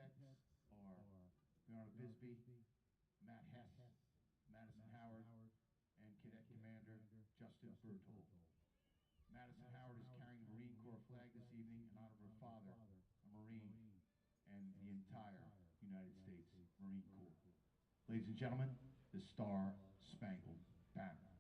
are Bernard Bisbee, Matt Hess, Madison Howard, and Cadet Commander Justin Berthold. Madison Howard is carrying the Marine Corps flag this evening in honor of her father, a Marine, and the entire United States Marine Corps. Ladies and gentlemen, the Star Spangled Banner.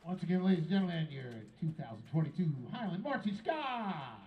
Once again, ladies and gentlemen, your 2022 Highland Marching Squad.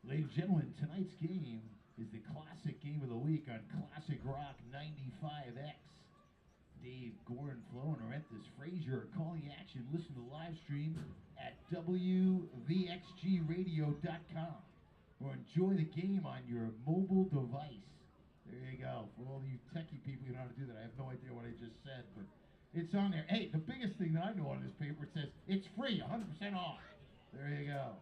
Ladies and gentlemen, tonight's game is the classic game of the week on Classic Rock 95X. Dave, Goran, Flo, and Orenthus Frazier are calling the action. Listen to the live stream at wvxgradio.com or enjoy the game on your mobile device. There you go. For all you techie people who know how to do that, I have no idea what I just said, but it's on there. Hey, the biggest thing that I know on this paper, it says it's free, 100% off. There you go.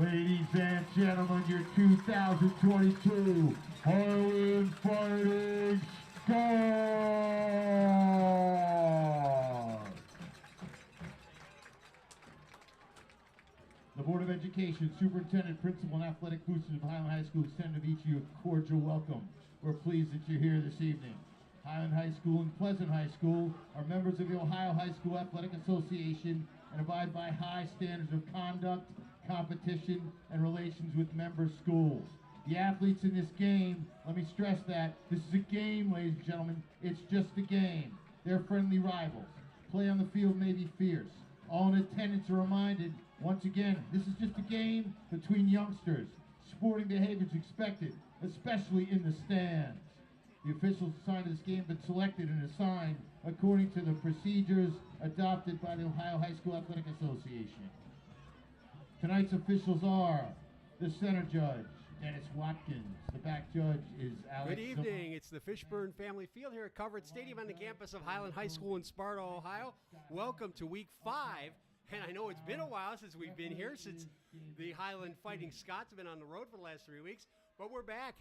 Ladies and gentlemen, your 2022 Highland Fighting Stars! The Board of Education, Superintendent, Principal, and Athletic Boosters of Highland High School extend to each of you a cordial welcome. We're pleased that you're here this evening. Highland High School and Pleasant High School are members of the Ohio High School Athletic Association and abide by high standards of conduct, competition, and relations with member schools. The athletes in this game, let me stress that, this is a game, ladies and gentlemen, it's just a game. They're friendly rivals. Play on the field may be fierce. All in attendance are reminded, once again, this is just a game between youngsters. Sporting behavior is expected, especially in the stands. The officials assigned to this game have been selected and assigned according to the procedures adopted by the Ohio High School Athletic Association. Tonight's officials are the center judge, Dennis Watkins. The back judge is Alex. Good evening. It's the Fishburne Family Field here at Covered Stadium on the campus of Highland High School in Sparta, Ohio. Welcome to Week 5. And I know it's been a while since we've been here, since the Highland Fighting Scots have been on the road for the last 3 weeks. But we're back.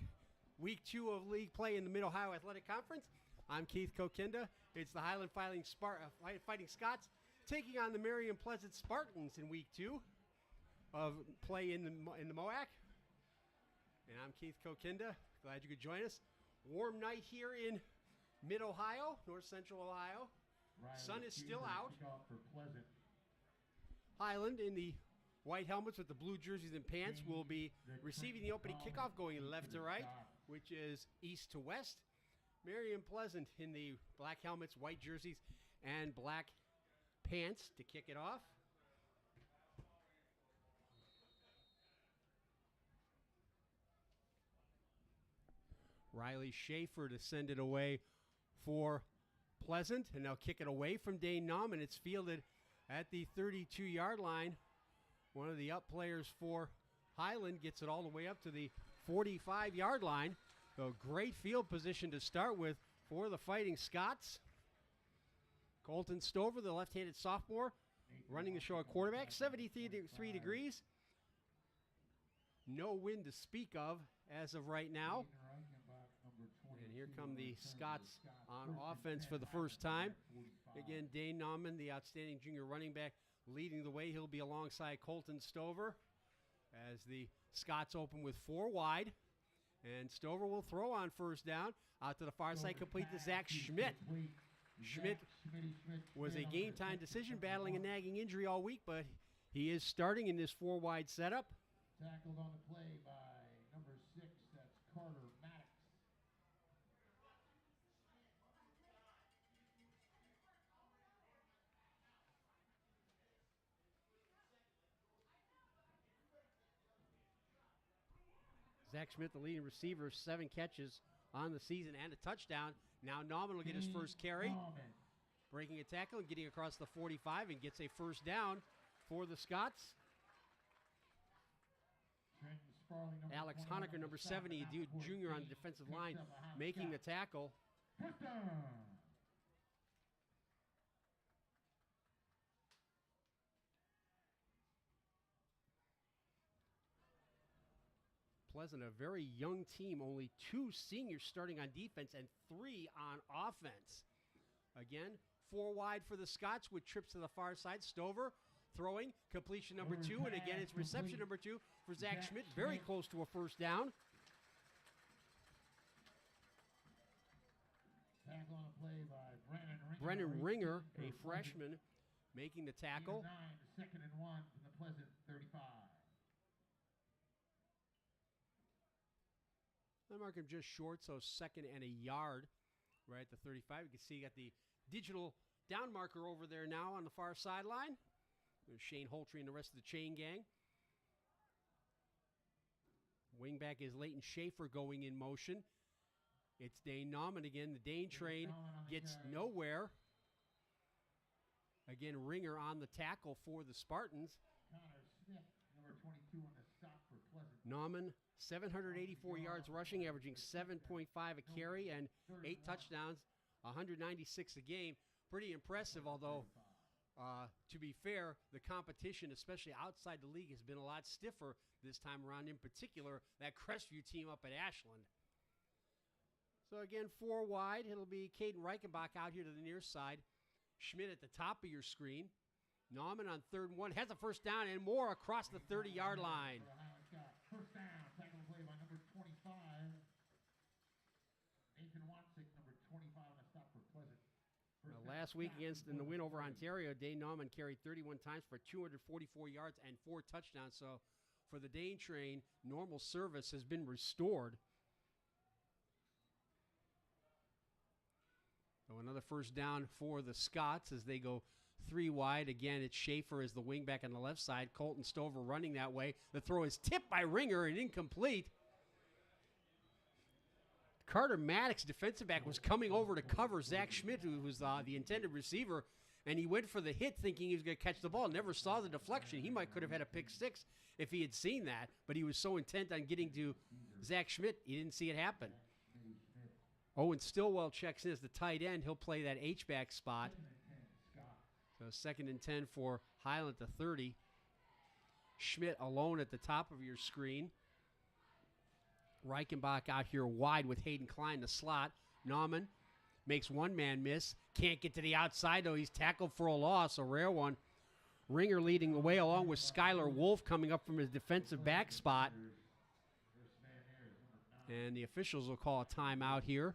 Week 2 of league play in the Mid-Ohio Athletic Conference. I'm Keith Kokinda. It's the Highland Fighting Scots taking on the Marion Pleasant Spartans in Week 2 of play in the MOAC. And I'm Keith Kokinda. Glad you could join us. Warm night here in Mid-Ohio, North Central Ohio. Sun is still out. Highland in the white helmets with the blue jerseys and pants will be receiving the opening kickoff going left to right, which is east to west. Marion Pleasant in the black helmets, white jerseys, and black pants to kick it off. Riley Schaefer to send it away for Pleasant, and they'll kick it away from Dane Nauman. It's fielded at the 32-yard line. One of the up players for Highland gets it all the way up to the 45-yard line. So great field position to start with for the Fighting Scots. Colton Stover, the left-handed sophomore, running the show at quarterback, 73 degrees. No wind to speak of as of right now. And here come the Scots on offense for the first time. Again, Dane Nauman, the outstanding junior running back, leading the way. He'll be alongside Colton Stover as the Scots open with 4 wide. And Stover will throw on first down. Out to the far side, complete to Zach Schmidt. Schmidt was a game-time decision, battling a nagging injury all week, but he is starting in this 4-wide setup. Tackled on the play by number 6, that's Carter Maddox. Zach Schmidt, the leading receiver, 7 catches on the season and a touchdown. Now Nauman will get his first carry, breaking a tackle and getting across the 45 and gets a first down for the Scots. Alex Honecker, number 70, a junior on the defensive line, making the tackle. Pleasant, a very young team, only 2 seniors starting on defense and 3 on offense. Again, 4 wide for the Scots with trips to the far side. Stover throwing, completion number 2, and again it's reception number 2 for Zach Schmidt, very close to a first down. Tackle on a play by Brennan Ringer, a freshman, making the tackle. 9, 2nd and 1 from the Pleasant 35. I mark him just short, so 2nd and a yard right at the 35. You can see you got the digital down marker over there now on the far sideline. There's Shane Holtree and the rest of the chain gang. Wingback is Leighton Schaefer going in motion. It's Dane Nauman again. The Dane train gets nowhere. Again, Ringer on the tackle for the Spartans. Connor Smith, number 22 on the stop for Pleasant. Nauman, 784 yards rushing, averaging 7.5 a carry and 8 touchdowns, 196 a game. Pretty impressive, although To be fair, the competition, especially outside the league, has been a lot stiffer this time around, in particular, that Crestview team up at Ashland. So again, 4 wide. It'll be Caden Reichenbach out here to the near side. Schmidt at the top of your screen. Nauman on 3rd and 1. Has a first down and more across the 30-yard line. First down, tackle play by number 25. Nathan Watzik, number 25, on a stop for Pleasant. Last week in the win over Ontario, Dane Nauman carried 31 times for 244 yards and 4 touchdowns. So for the Dane train, normal service has been restored. So another first down for the Scots as they go 3 wide. Again, it's Schaefer as the wingback on the left side. Colton Stover running that way. The throw is tipped by Ringer and incomplete. Carter Maddox, defensive back, was coming over to cover Zach Schmidt, who was the intended receiver, and he went for the hit thinking he was going to catch the ball. Never saw the deflection. He could have had a pick 6 if he had seen that, but he was so intent on getting to Zach Schmidt, he didn't see it happen. Owen Stillwell checks in as the tight end. He'll play that H-back spot. So 2nd and 10 for Highland to 30. Schmidt alone at the top of your screen. Reichenbach out here wide with Hayden Klein the slot. Nauman makes one man miss. Can't get to the outside, though. He's tackled for a loss, a rare one. Ringer leading the way along with Skylar Wolf coming up from his defensive back spot. And the officials will call a timeout here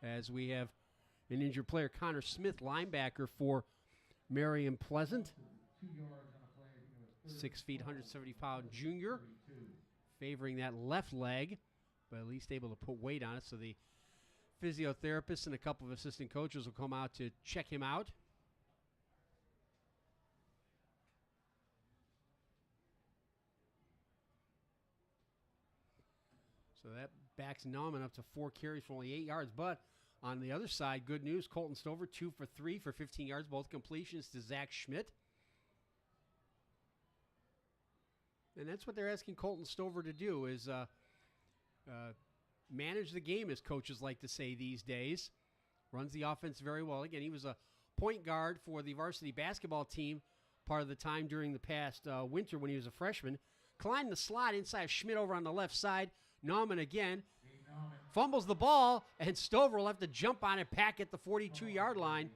as we have an injured player, Connor Smith, linebacker for Marion Pleasant. 6 feet, 170-pound junior. Favoring that left leg, but at least able to put weight on it. So the physiotherapist and a couple of assistant coaches will come out to check him out. So that backs Nauman up to 4 carries for only 8 yards. But on the other side, good news, Colton Stover, 2 for 3 for 15 yards, both completions to Zach Schmidt. And that's what they're asking Colton Stover to do, is manage the game, as coaches like to say these days. Runs the offense very well. Again, he was a point guard for the varsity basketball team part of the time during the past winter when he was a freshman. Climbed the slot inside of Schmidt over on the left side. Nauman again fumbles the ball, and Stover will have to jump on it, pack at the 42-yard line.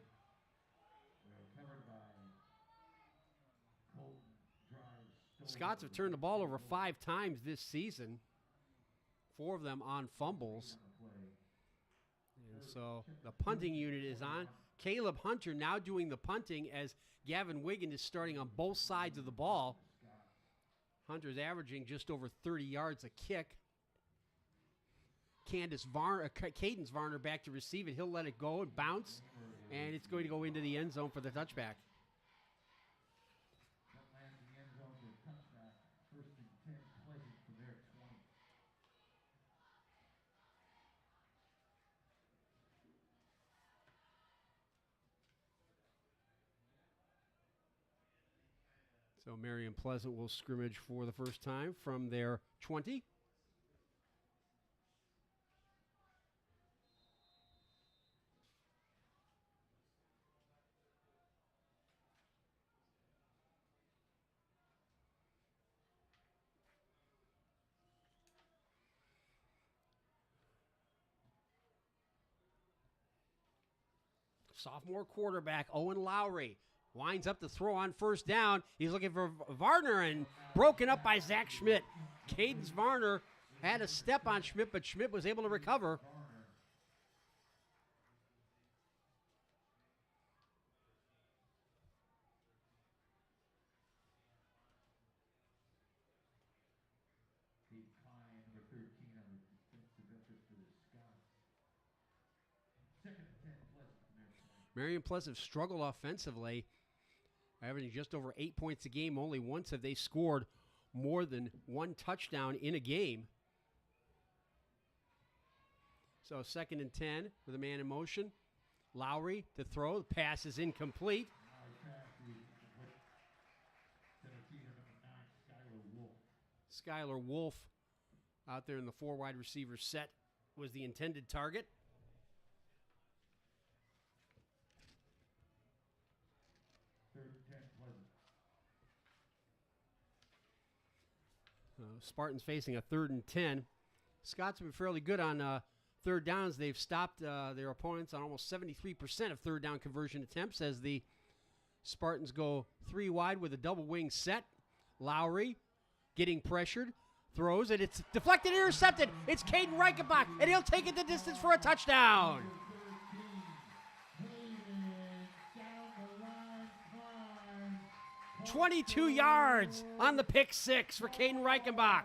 Scots have turned the ball over 5 times this season, 4 of them on fumbles. And so the punting unit is on. Caleb Hunter now doing the punting as Gavin Wiggin is starting on both sides of the ball. Hunter's averaging just over 30 yards a kick. Cadence Varner back to receive it. He'll let it go and bounce, and it's going to go into the end zone for the touchback. So Marion Pleasant will scrimmage for the first time from their 20. Sophomore quarterback Owen Lowry winds up the throw on first down. He's looking for Varner and broken up by Zach Schmidt. Cadence Varner had a step on Schmidt, but Schmidt was able to recover. Marion Pleasant struggled offensively, averaging just over 8 points a game. Only once have they scored more than 1 touchdown in a game. So 2nd and 10 with a man in motion. Lowry to throw. The pass is incomplete. Skylar Wolf out there in the 4 wide receiver set was the intended target. Spartans facing a 3rd and 10. Scots have been fairly good on third downs. They've stopped their opponents on almost 73% of third down conversion attempts as the Spartans go 3 wide with a double wing set. Lowry getting pressured, throws, and it's deflected, intercepted. It's Caden Reichenbach, and he'll take it the distance for a touchdown. 22 yards on the pick 6 for Caden Reichenbach.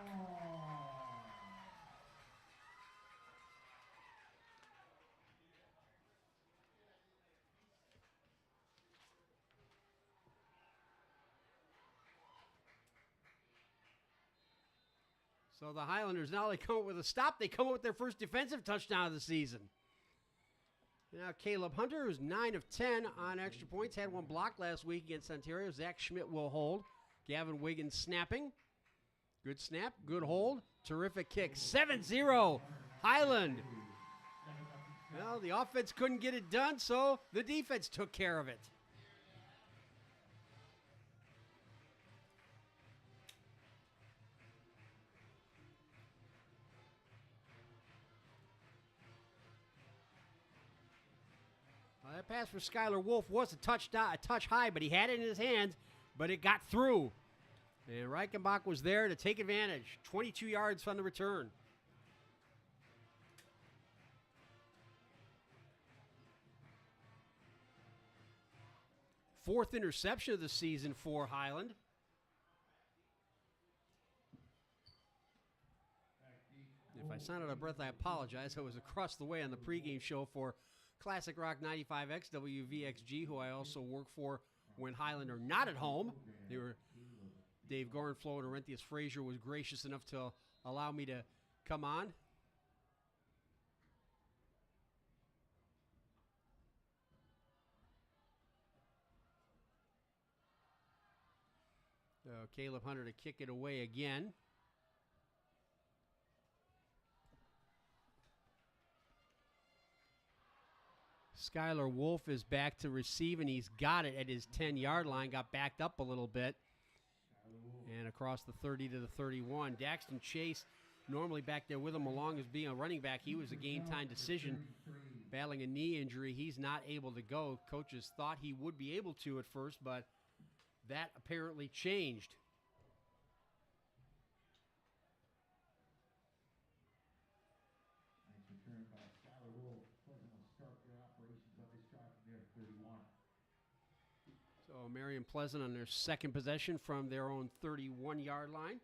So the Highlanders, now they come up with a stop. They come up with their first defensive touchdown of the season. Now Caleb Hunter, who's 9 of 10 on extra points, had one block last week against Ontario. Zach Schmidt will hold. Gavin Wiggins snapping. Good snap, good hold. Terrific kick. 7-0 Highland. Well, the offense couldn't get it done, so the defense took care of it. That pass for Skylar Wolf was a touch high, but he had it in his hands, but it got through. And Reichenbach was there to take advantage. 22 yards from the return. Fourth interception of the season for Highland. If I sounded out of breath, I apologize. I was across the way on the pregame show for Classic Rock 95X, WVXG, who I also work for when Highland are not at home. Dave Gorenflo and Orenthius Frazier was gracious enough to allow me to come on. Caleb Hunter to kick it away again. Skylar Wolf is back to receive, and he's got it at his 10-yard line. Got backed up a little bit. And across the 30 to the 31. Daxton Chase, normally back there with him along as being a running back. He was a game-time decision, battling a knee injury. He's not able to go. Coaches thought he would be able to at first, but that apparently changed. So Marion Pleasant on their second possession from their own 31-yard line.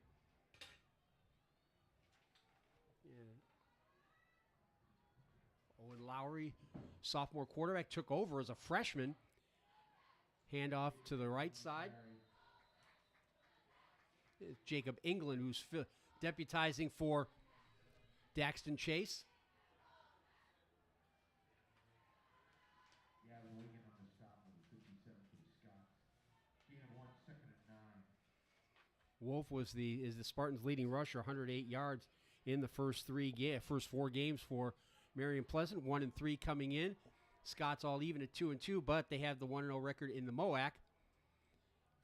Owen Lowry, sophomore quarterback, took over as a freshman. Handoff to the right side. It's Jacob England, who's deputizing for Daxton Chase. Wolf is the Spartans' leading rusher, 108 yards in the first four games for Marion Pleasant. 1-3 coming in. Scots all even at 2-2, but they have the 1-0 record in the MOAC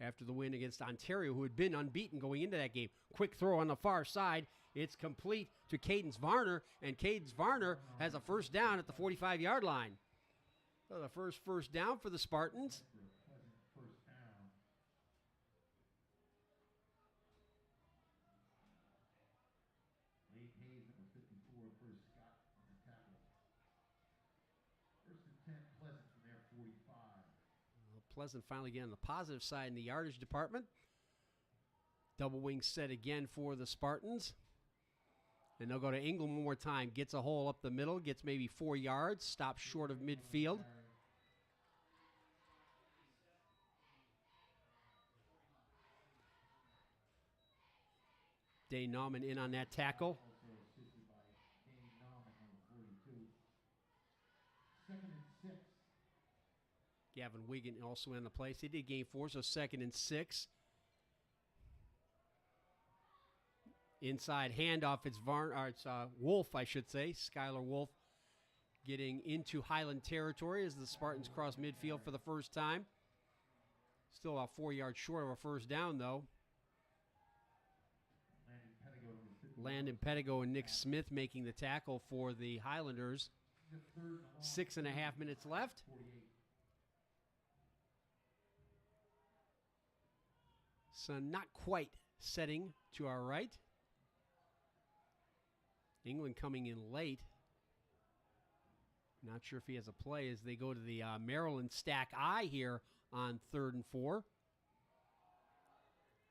after the win against Ontario, who had been unbeaten going into that game. Quick throw on the far side. It's complete to Cadence Varner, and Cadence Varner has a first down at the 45-yard line. So the first down for the Spartans. Pleasant finally getting on the positive side in the yardage department. Double wing set again for the Spartans. And they'll go to England one more time. Gets a hole up the middle, gets maybe 4 yards, stops short of midfield. Dane Nauman in on that tackle. Gavin Wiggin also in the place. He did gain 4, so 2nd and 6. Inside handoff, it's Wolf, I should say. Skylar Wolf getting into Highland territory as the Spartans cross midfield for the first time. Still about 4 yards short of a first down, though. Landon Pedigo and Nick Smith making the tackle for the Highlanders. 6.5 minutes left. Sun not quite setting to our right. England coming in late. Not sure if he has a play as they go to the Maryland stack I here on 3rd and 4.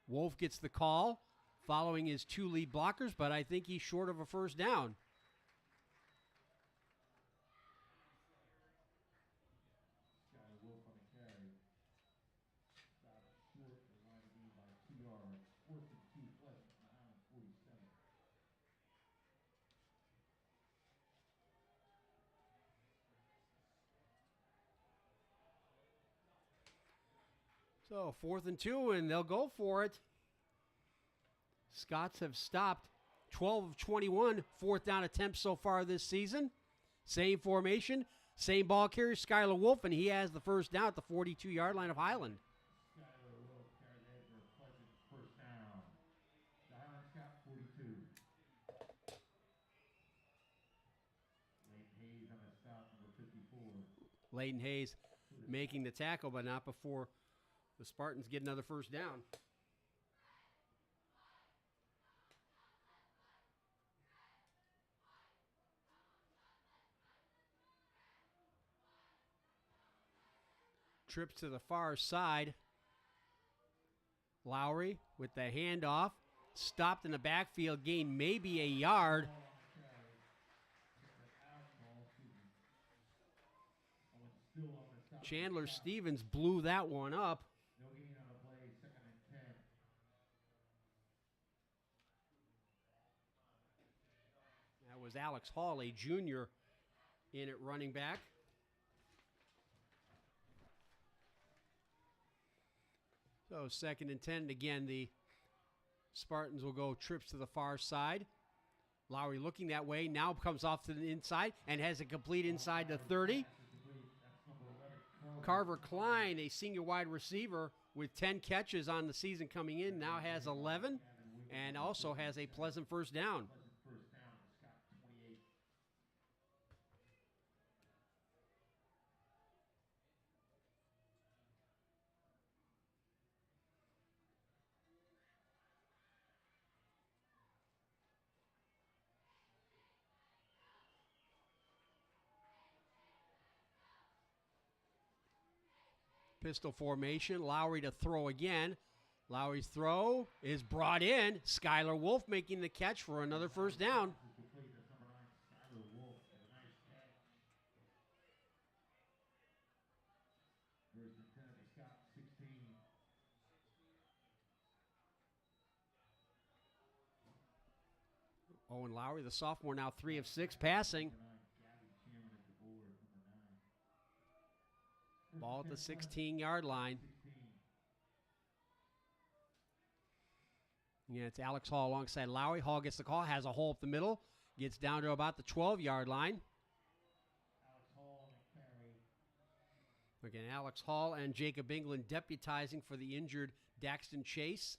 Wolf gets the call following his 2 lead blockers, but I think he's short of a first down. Wolf on the carry. Stop short of the line of game by 2 yards. 4th and 2, Pleasant from the Highland 47. So 4th and 2, and they'll go for it. Scots have stopped 12 of 21 4th down attempts so far this season. Same formation, same ball carrier, Skylar Wolf, and he has the first down at the 42-yard line of Highland. Skylar Wolf carried ahead for a Pleasant first down. The Highland Scott 42. Leighton Hayes on the stop, number 54. Leighton Hayes making the tackle, but not before the Spartans get another first down. Trips to the far side. Lowry with the handoff. Stopped in the backfield, gained maybe a yard. Chandler Stevens blew that one up. No gain on the play, 2nd and 10. That was Alex Hall, a junior, in at running back. So 2nd and 10. Again, the Spartans will go trips to the far side. Lowry looking that way, now comes off to the inside and has a complete inside to 30. Carver Klein, a senior wide receiver with 10 catches on the season coming in, now has 11 and also has a pleasant first down. Pistol formation, Lowry to throw again. Lowry's throw is brought in. Skylar Wolf making the catch for another first down. Owen Lowry, the sophomore, now 3 of 6 passing. Ball at the 16-yard line. Yeah, it's Alex Hall alongside Lowry. Hall gets the call, has a hole up the middle, gets down to about the 12-yard line. Again, Alex Hall and Jacob England deputizing for the injured Daxton Chase.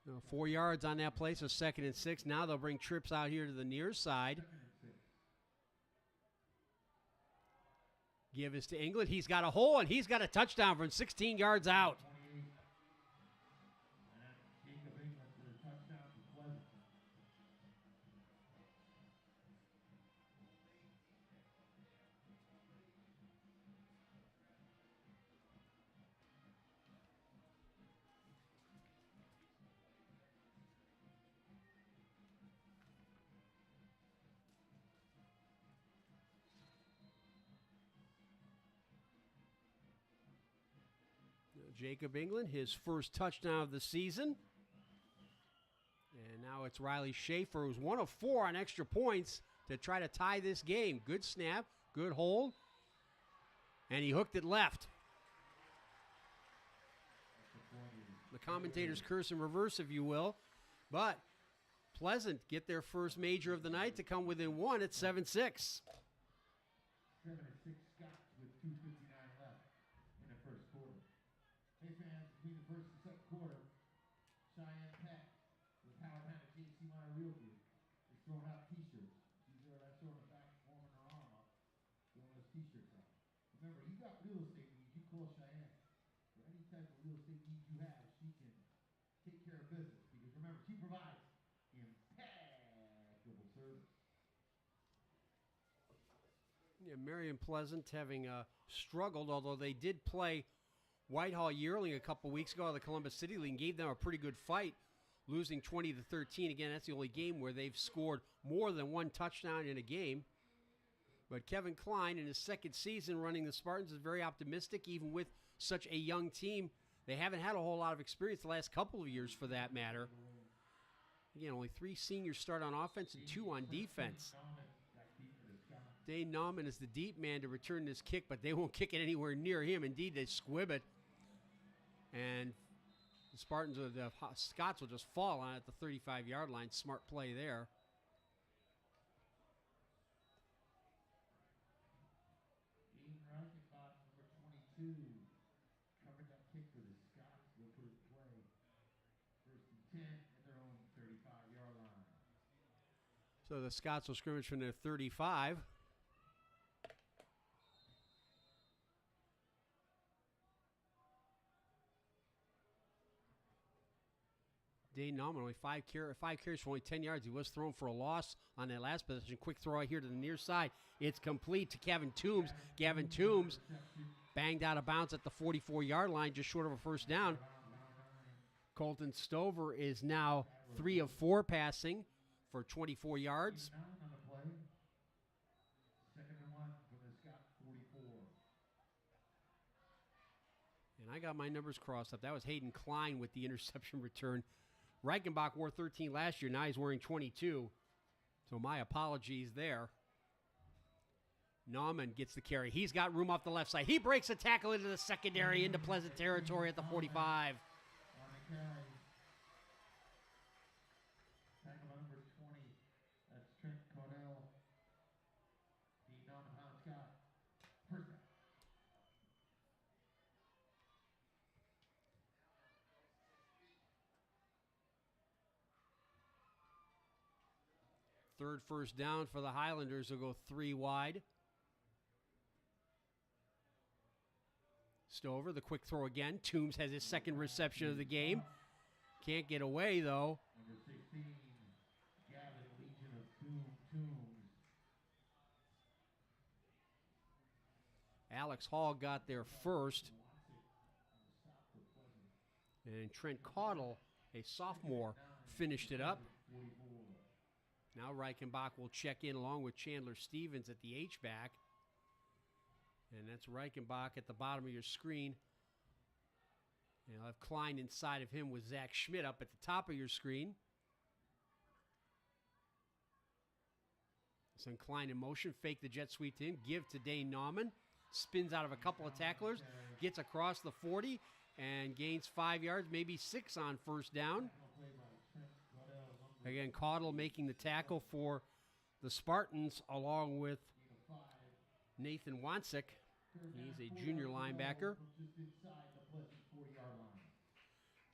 No, 4 yards on that play, so 2nd and 6. Now they'll bring trips out here to the near side. Give us to England. He's got a hole, and he's got a touchdown from 16 yards out. Jacob England, his first touchdown of the season. And now it's Riley Schaefer, who's 1 of 4 on extra points to try to tie this game. Good snap, good hold, and he hooked it left. The commentators curse in reverse, if you will. But Pleasant get their first major of the night to come within 1 at 7-6. 7-6 big needs you have, she can take care of business. Because remember, she provides impeccable service. Yeah, Marion Pleasant having struggled, although they did play Whitehall Yearling a couple weeks ago in the Columbus City League and gave them a pretty good fight, losing 20-13. Again, that's the only game where they've scored more than one touchdown in a game. But Kevin Klein, in his second season running the Spartans, is very optimistic, even with such a young team. They haven't had a whole lot of experience the last couple of years, for that matter. Again, only 3 seniors start on offense and 2 on defense. Dane Nauman is the deep man to return this kick, but they won't kick it anywhere near him. Indeed, they squib it. And the Spartans, or the Scots, will just fall on it at the 35-yard line. Smart play there. Reichenbach, number 22, covered that kick for the Scots. They'll put it in play. 1st and 10 at their own 35-yard line. So the Scots will scrimmage from their 35. Dane Nauman, only 5 carries for only 10 yards. He was thrown for a loss on that last possession. Quick throw out here to the near side. It's complete to Gavin Toombs. Gavin Toombs banged out of bounds at the 44-yard line, just short of a first down. Colton Stover is now 3 of 4 passing for 24 yards. 2nd and 1 for the Scott 44. And I got my numbers crossed up. That was Hayden Klein with the interception return. Reichenbach wore 13 last year. Now he's wearing 22. So my apologies there. Nauman gets the carry. He's got room off the left side. He breaks a tackle into the secondary, into pleasant territory at the 45. On the carry. Tackle number 20. That's Trent Caudell. The Nauman Highland Scott. First down. Third first down for the Highlanders. Will go 3 wide. Stover, the quick throw again. Toombs has his second reception of the game. Can't get away, though. Number 16, Gavin Legion of Toombs. Alex Hall got there first. And Trent Caudell, a sophomore, finished it up. Now Reichenbach will check in along with Chandler Stevens at the H-back. And that's Reichenbach at the bottom of your screen. And you'll have Klein inside of him with Zach Schmidt up at the top of your screen. Some Klein in motion, fake the jet sweep to him, give to Dane Nauman. Spins out of a couple of tacklers, gets across the 40, and gains 5 yards, maybe 6 on first down. Again, Caudell making the tackle for the Spartans along with Nathan Wansick. He's a junior linebacker.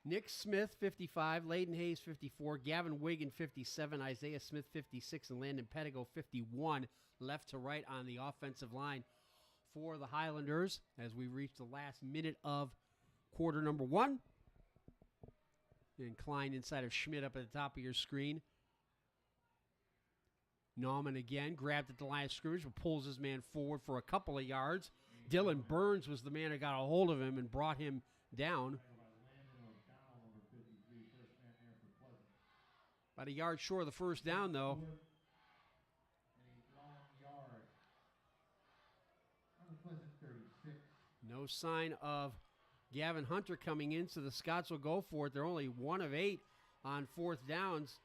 Nick Smith, 55. Layden Hayes, 54. Gavin Wiggin, 57. Isaiah Smith, 56. And Landon Pettigo, 51. Left to right on the offensive line for the Highlanders as we reach the last minute of quarter number 1. And Klein inside of Schmidt up at the top of your screen. Nauman again, grabbed at the line of scrimmage, but pulls his man forward for a couple of yards. Dylan Burns was the man who got a hold of him and brought him down. About a yard short of the first down, though. No sign of Gavin Hunter coming in, so the Scots will go for it. They're only 1 of 8 on 4th downs.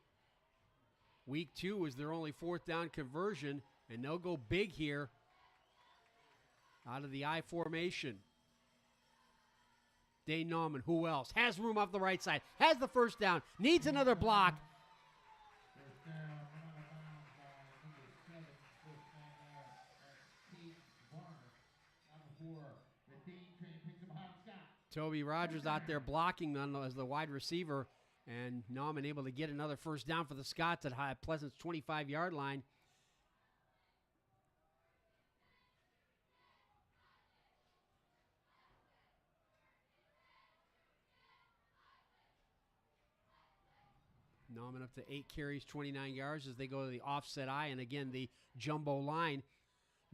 Week 2 was their only 4th down conversion, and they'll go big here out of the I formation. Dane Nauman, who else? Has room off the right side, has the first down, needs another block. Toby Rogers out there blocking as the wide receiver, and Nauman able to get another first down for the Scots at Pleasant's 25-yard line. Nauman up to 8 carries, 29 yards as they go to the offset eye. And again, the jumbo line.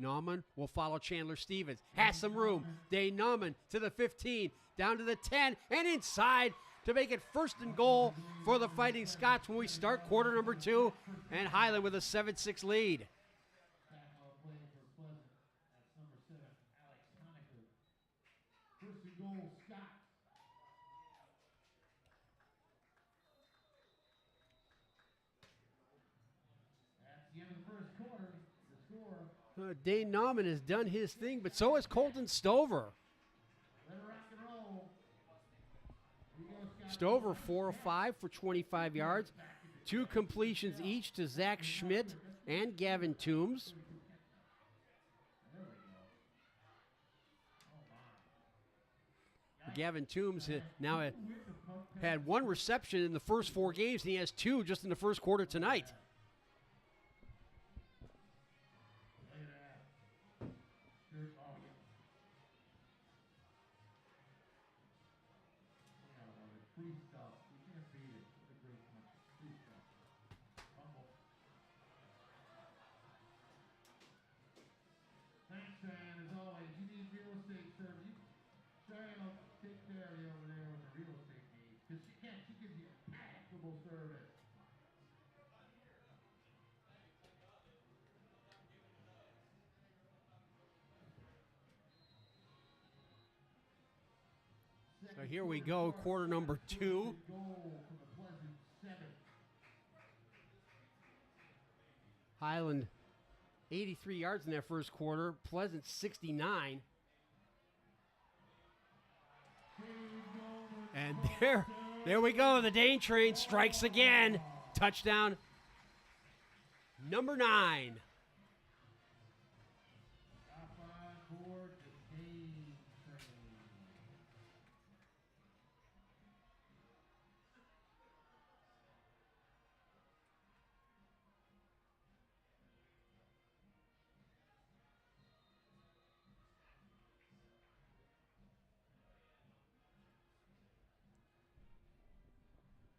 Nauman will follow Chandler Stevens. Has some room. Dane Nauman to the 15, down to the 10, and inside to make it 1st and goal for the Fighting Scots when we start quarter number 2. And Highland with a 7-6 lead. First and goal, Scott. That's the end of the first quarter. The score. Dane Nauman has done his thing, but so has Colton Stover. Let it rock and roll. Stover 4 of 5 for 25 yards. 2 completions each to Zach Schmidt and Gavin Toombs. Gavin Toombs now had 1 reception in the first 4 games, and he has 2 just in the first quarter tonight. Thanks, and as always, you need real estate service. Cheryl, take care of you over there with the real estate needs, because she gives you impeccable service. So here we go, quarter number 2. Goal for the Pleasant 7. Highland 83 yards in that first quarter. Pleasant 69. And there we go. The Dane train strikes again. Touchdown number 9.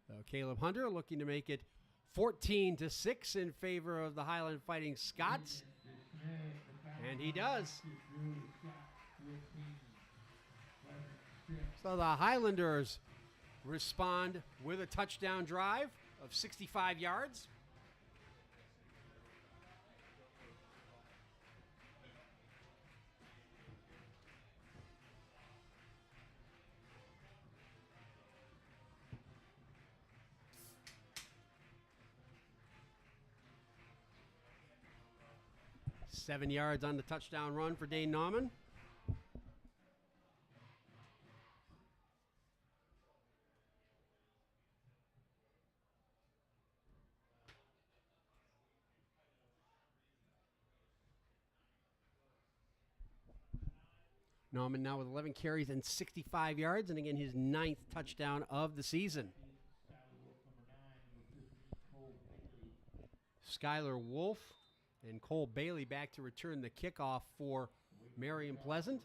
So Caleb Hunter looking to make it 14-6 in favor of the Highland Fighting Scots. And he does. So the Highlanders respond with a touchdown drive of 65 yards. Seven yards on the touchdown run for Dane Nauman. Nauman now with 11 carries and 65 yards, and again his 9th touchdown of the season. Skylar Wolf and Cole Bailey back to return the kickoff for Marion Pleasant.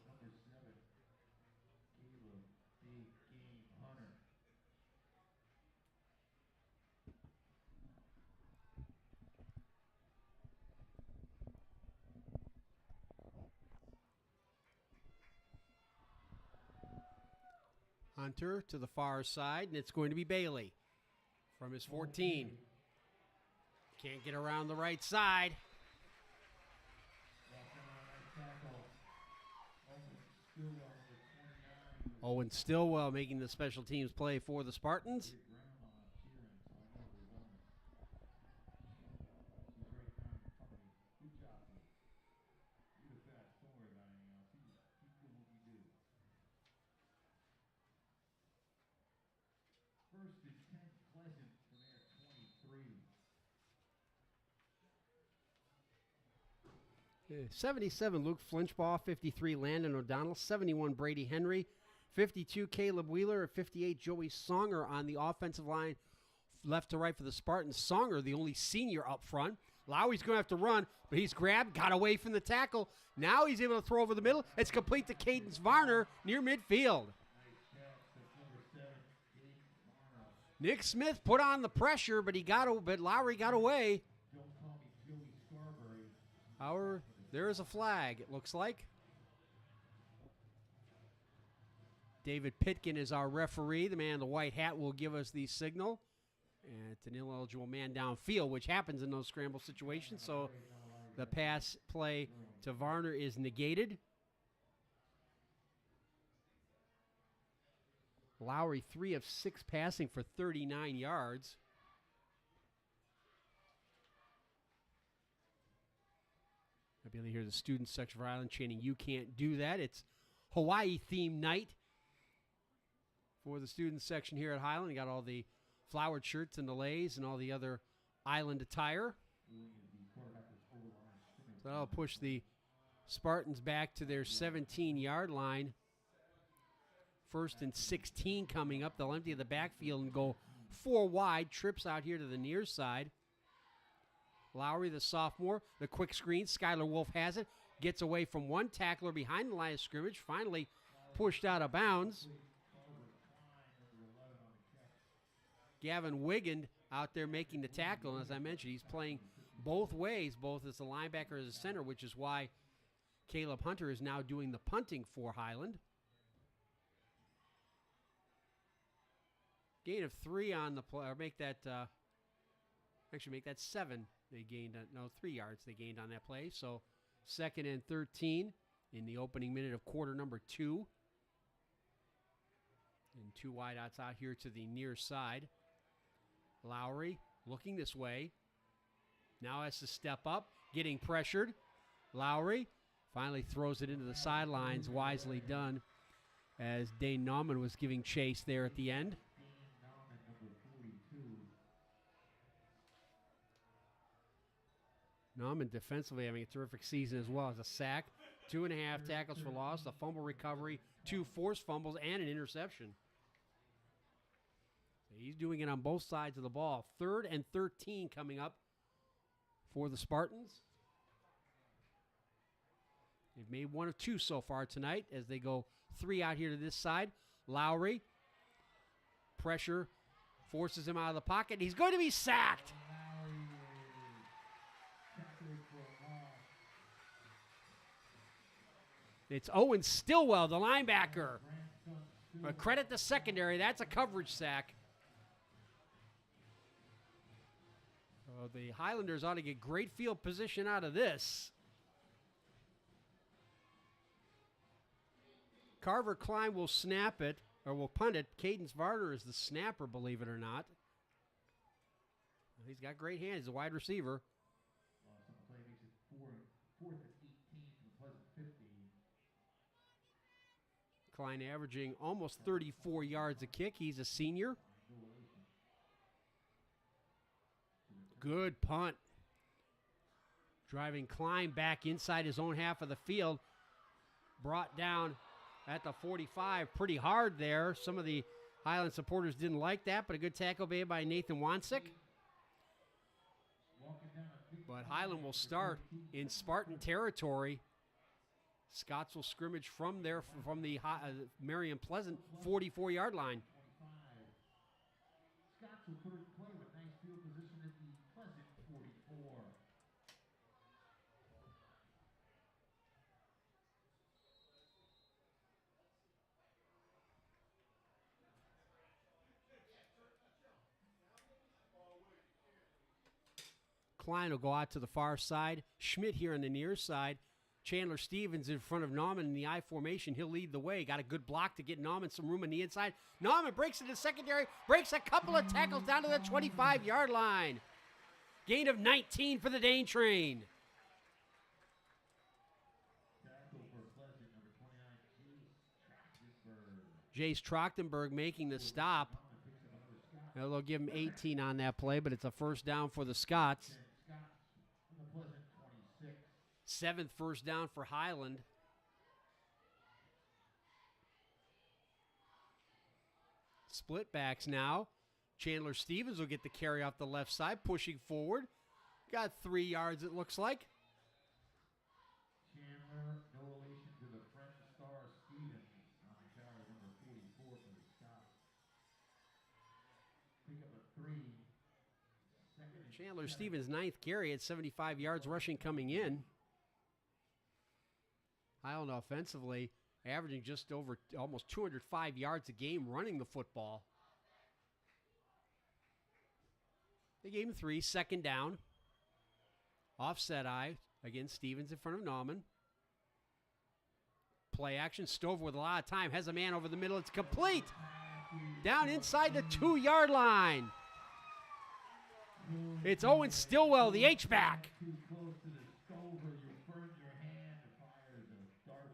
Hunter to the far side, and it's going to be Bailey from his 14. Can't get around the right side. Owen Stillwell making the special teams play for the Spartans. First and 10, Pleasant from their 23. 77, Luke Flinchbaugh. 53, Landon O'Donnell. 71, Brady Henry. 52, Caleb Wheeler. 58, Joey Songer on the offensive line, left to right for the Spartans. Songer, the only senior up front. Lowry's going to have to run, but he's grabbed, got away from the tackle. Now he's able to throw over the middle. It's complete to Cadence Varner near midfield. Nick Smith put on the pressure, but Lowry got away. There is a flag, it looks like. David Pitkin is our referee. The man in the white hat will give us the signal. And it's an ineligible man downfield, which happens in those scramble situations. So the pass play to Varner is negated. Lowry 3 of 6 passing for 39 yards. I'll be able to hear the student section for Highland chanting, "You can't do that." It's Hawaii theme night for the student section here at Highland. You got all the flowered shirts and the leis and all the other island attire. So that'll push the Spartans back to their 17-yard line. 1st and 16 coming up. They'll empty the backfield and go 4 wide. Trips out here to the near side. Lowry, the sophomore, the quick screen. Skylar Wolf has it. Gets away from one tackler behind the line of scrimmage. Finally pushed out of bounds. Gavin Wiggin out there making the tackle. And as I mentioned, he's playing both ways, both as a linebacker as a center, which is why Caleb Hunter is now doing the punting for Highland. Gain of 3 on the play, or make that 7. They gained, 3 yards they gained on that play. So 2nd and 13 in the opening minute of quarter number 2. And 2 wideouts out here to the near side. Lowry looking this way. Now has to step up, getting pressured. Lowry finally throws it into the sidelines, wisely done, as Dane Nauman was giving chase there at the end. Nauman defensively having a terrific season as well as a sack, 2.5 tackles for loss, a fumble recovery, 2 forced fumbles, and an interception. He's doing it on both sides of the ball. 3rd and 13 coming up for the Spartans. They've made 1 of 2 so far tonight as they go 3 out here to this side. Lowry, pressure, forces him out of the pocket. He's going to be sacked. It's Owen Stillwell, the linebacker. Credit the secondary. That's a coverage sack. The Highlanders ought to get great field position out of this. Carver Klein will snap it, or will punt it. Cadence Varner is the snapper, believe it or not. He's got great hands. He's a wide receiver. Play makes it 4th and 18 from Pleasant 15. Klein averaging almost 34 yards a kick. He's a senior. Good punt. Driving Klein back inside his own half of the field. Brought down at the 45 pretty hard there. Some of the Highland supporters didn't like that, but a good tackle made by Nathan Wansick. But Highland will start in Spartan territory. Scots will scrimmage from there, from the Marion Pleasant 44-yard line. Scots will put it in play with nice field position at the Pleasant 44. Klein will go out to the far side. Schmidt here on the near side. Chandler Stevens in front of Nauman in the I formation. He'll lead the way. Got a good block to get Nauman some room on the inside. Nauman breaks into the secondary, breaks a couple of tackles down to the 25-yard line. Gain of 19 for the Dane train. Jace Trachtenberg making the stop. Now they'll give him 18 on that play, but it's a first down for the Scots. 7th first down for Highland. Split backs now. Chandler Stevens will get the carry off the left side, pushing forward. Got 3 yards, it looks like. Chandler, no relation to the French star Stevens, on the carry number 44 for the Scots. Chandler Stevens' ninth carry at 75 yards rushing coming in. Highland offensively averaging just over almost 205 yards a game running the football. They gave him 3, second down. Offset eye against Stevens in front of Nauman. Play action. Stover with a lot of time. Has a man over the middle. It's complete. Down inside the 2-yard line. It's Owen Stillwell, the H-back. Too close to the Stover, you burned your hand to fire the dart.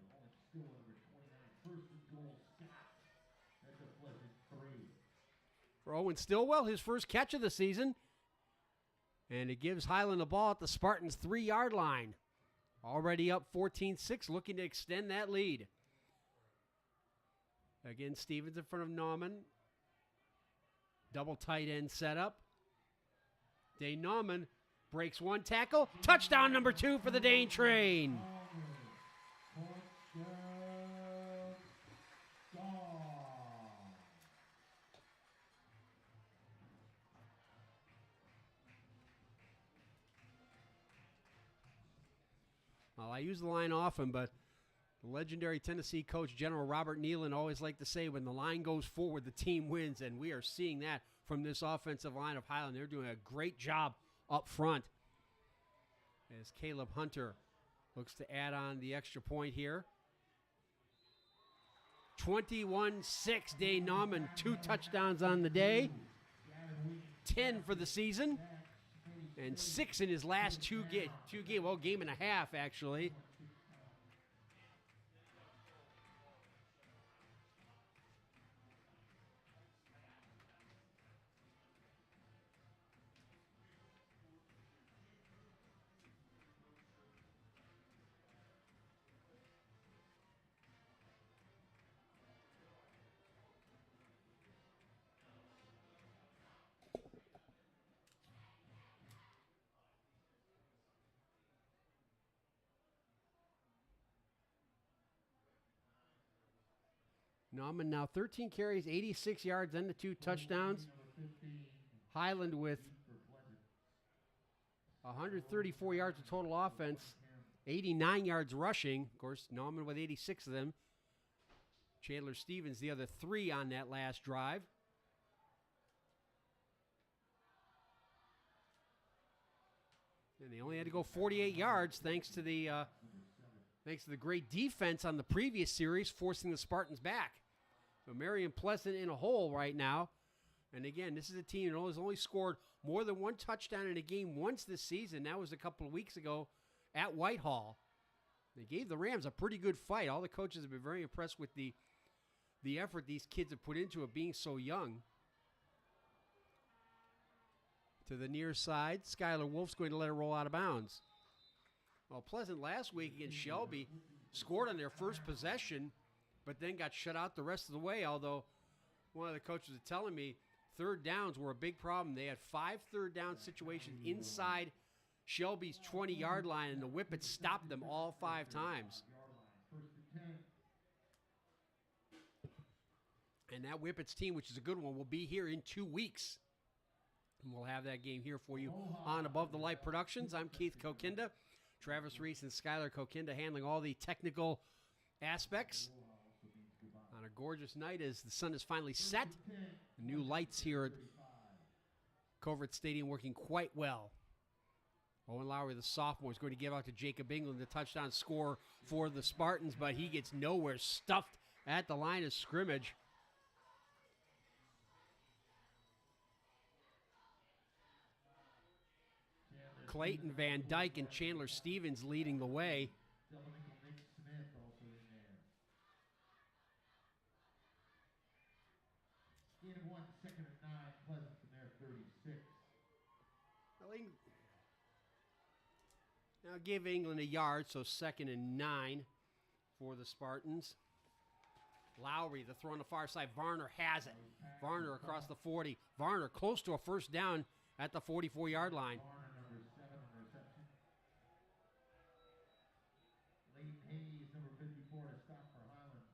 Owen Stillwell, number 29, first and goal, Scott. That's a pleasant 3. For Owen Stillwell, his first catch of the season. And it gives Highland the ball at the Spartans' 3-yard line. Already up 14-6, looking to extend that lead. Again, Stevens in front of Nauman. Double tight end setup. Dane Nauman breaks one tackle. Touchdown number 2 for the Dane train. Well, I use the line often, but the legendary Tennessee coach, General Robert Nealon, always liked to say, when the line goes forward, the team wins, and we are seeing that from this offensive line of Highland. They're doing a great job up front as Caleb Hunter looks to add on the extra point here. 21-6, Dane Nauman, 2 touchdowns on the day, 10 for the season, and 6 in his last game and a half, actually. Nauman now 13 carries, 86 yards, and the 2 touchdowns. Highland with 134 yards of total offense, 89 yards rushing. Of course, Nauman with 86 of them. Chandler Stevens, the other 3 on that last drive. And they only had to go 48 yards thanks to the great defense on the previous series, forcing the Spartans back. So Marion Pleasant in a hole right now. And again, this is a team that has only scored more than 1 touchdown in a game once this season. That was a couple of weeks ago at Whitehall. They gave the Rams a pretty good fight. All the coaches have been very impressed with the effort these kids have put into it, being so young. To the near side, Skylar Wolf's going to let it roll out of bounds. Well, Pleasant last week against Shelby scored on their first possession, but then got shut out the rest of the way, although one of the coaches was telling me third downs were a big problem. They had 5 third down situations inside Shelby's 20-yard line, and the Whippets stopped them all 5 times. And that Whippets team, which is a good one, will be here in 2 weeks. And we'll have that game here for you on Above the Light Productions. I'm Keith Kokinda. Travis Reese and Skylar Kokinda handling all the technical aspects. On a gorgeous night as the sun is finally set. The new lights here at Covert Stadium working quite well. Owen Lowry, the sophomore, is going to give out to Jacob England the touchdown score for the Spartans, but he gets nowhere, stuffed at the line of scrimmage. Clayton Van Dyke and Chandler Stevens leading the way. Second and 9, Pleasant from there, 36. Now give England a yard, so 2nd and 9 for the Spartans. Lowry, the throw on the far side. Varner has it. Varner across the 40. Varner close to a first down at the 44-yard line. Varner, number 7 on the reception. Leighton Hayes, number 54, to stop for Highland.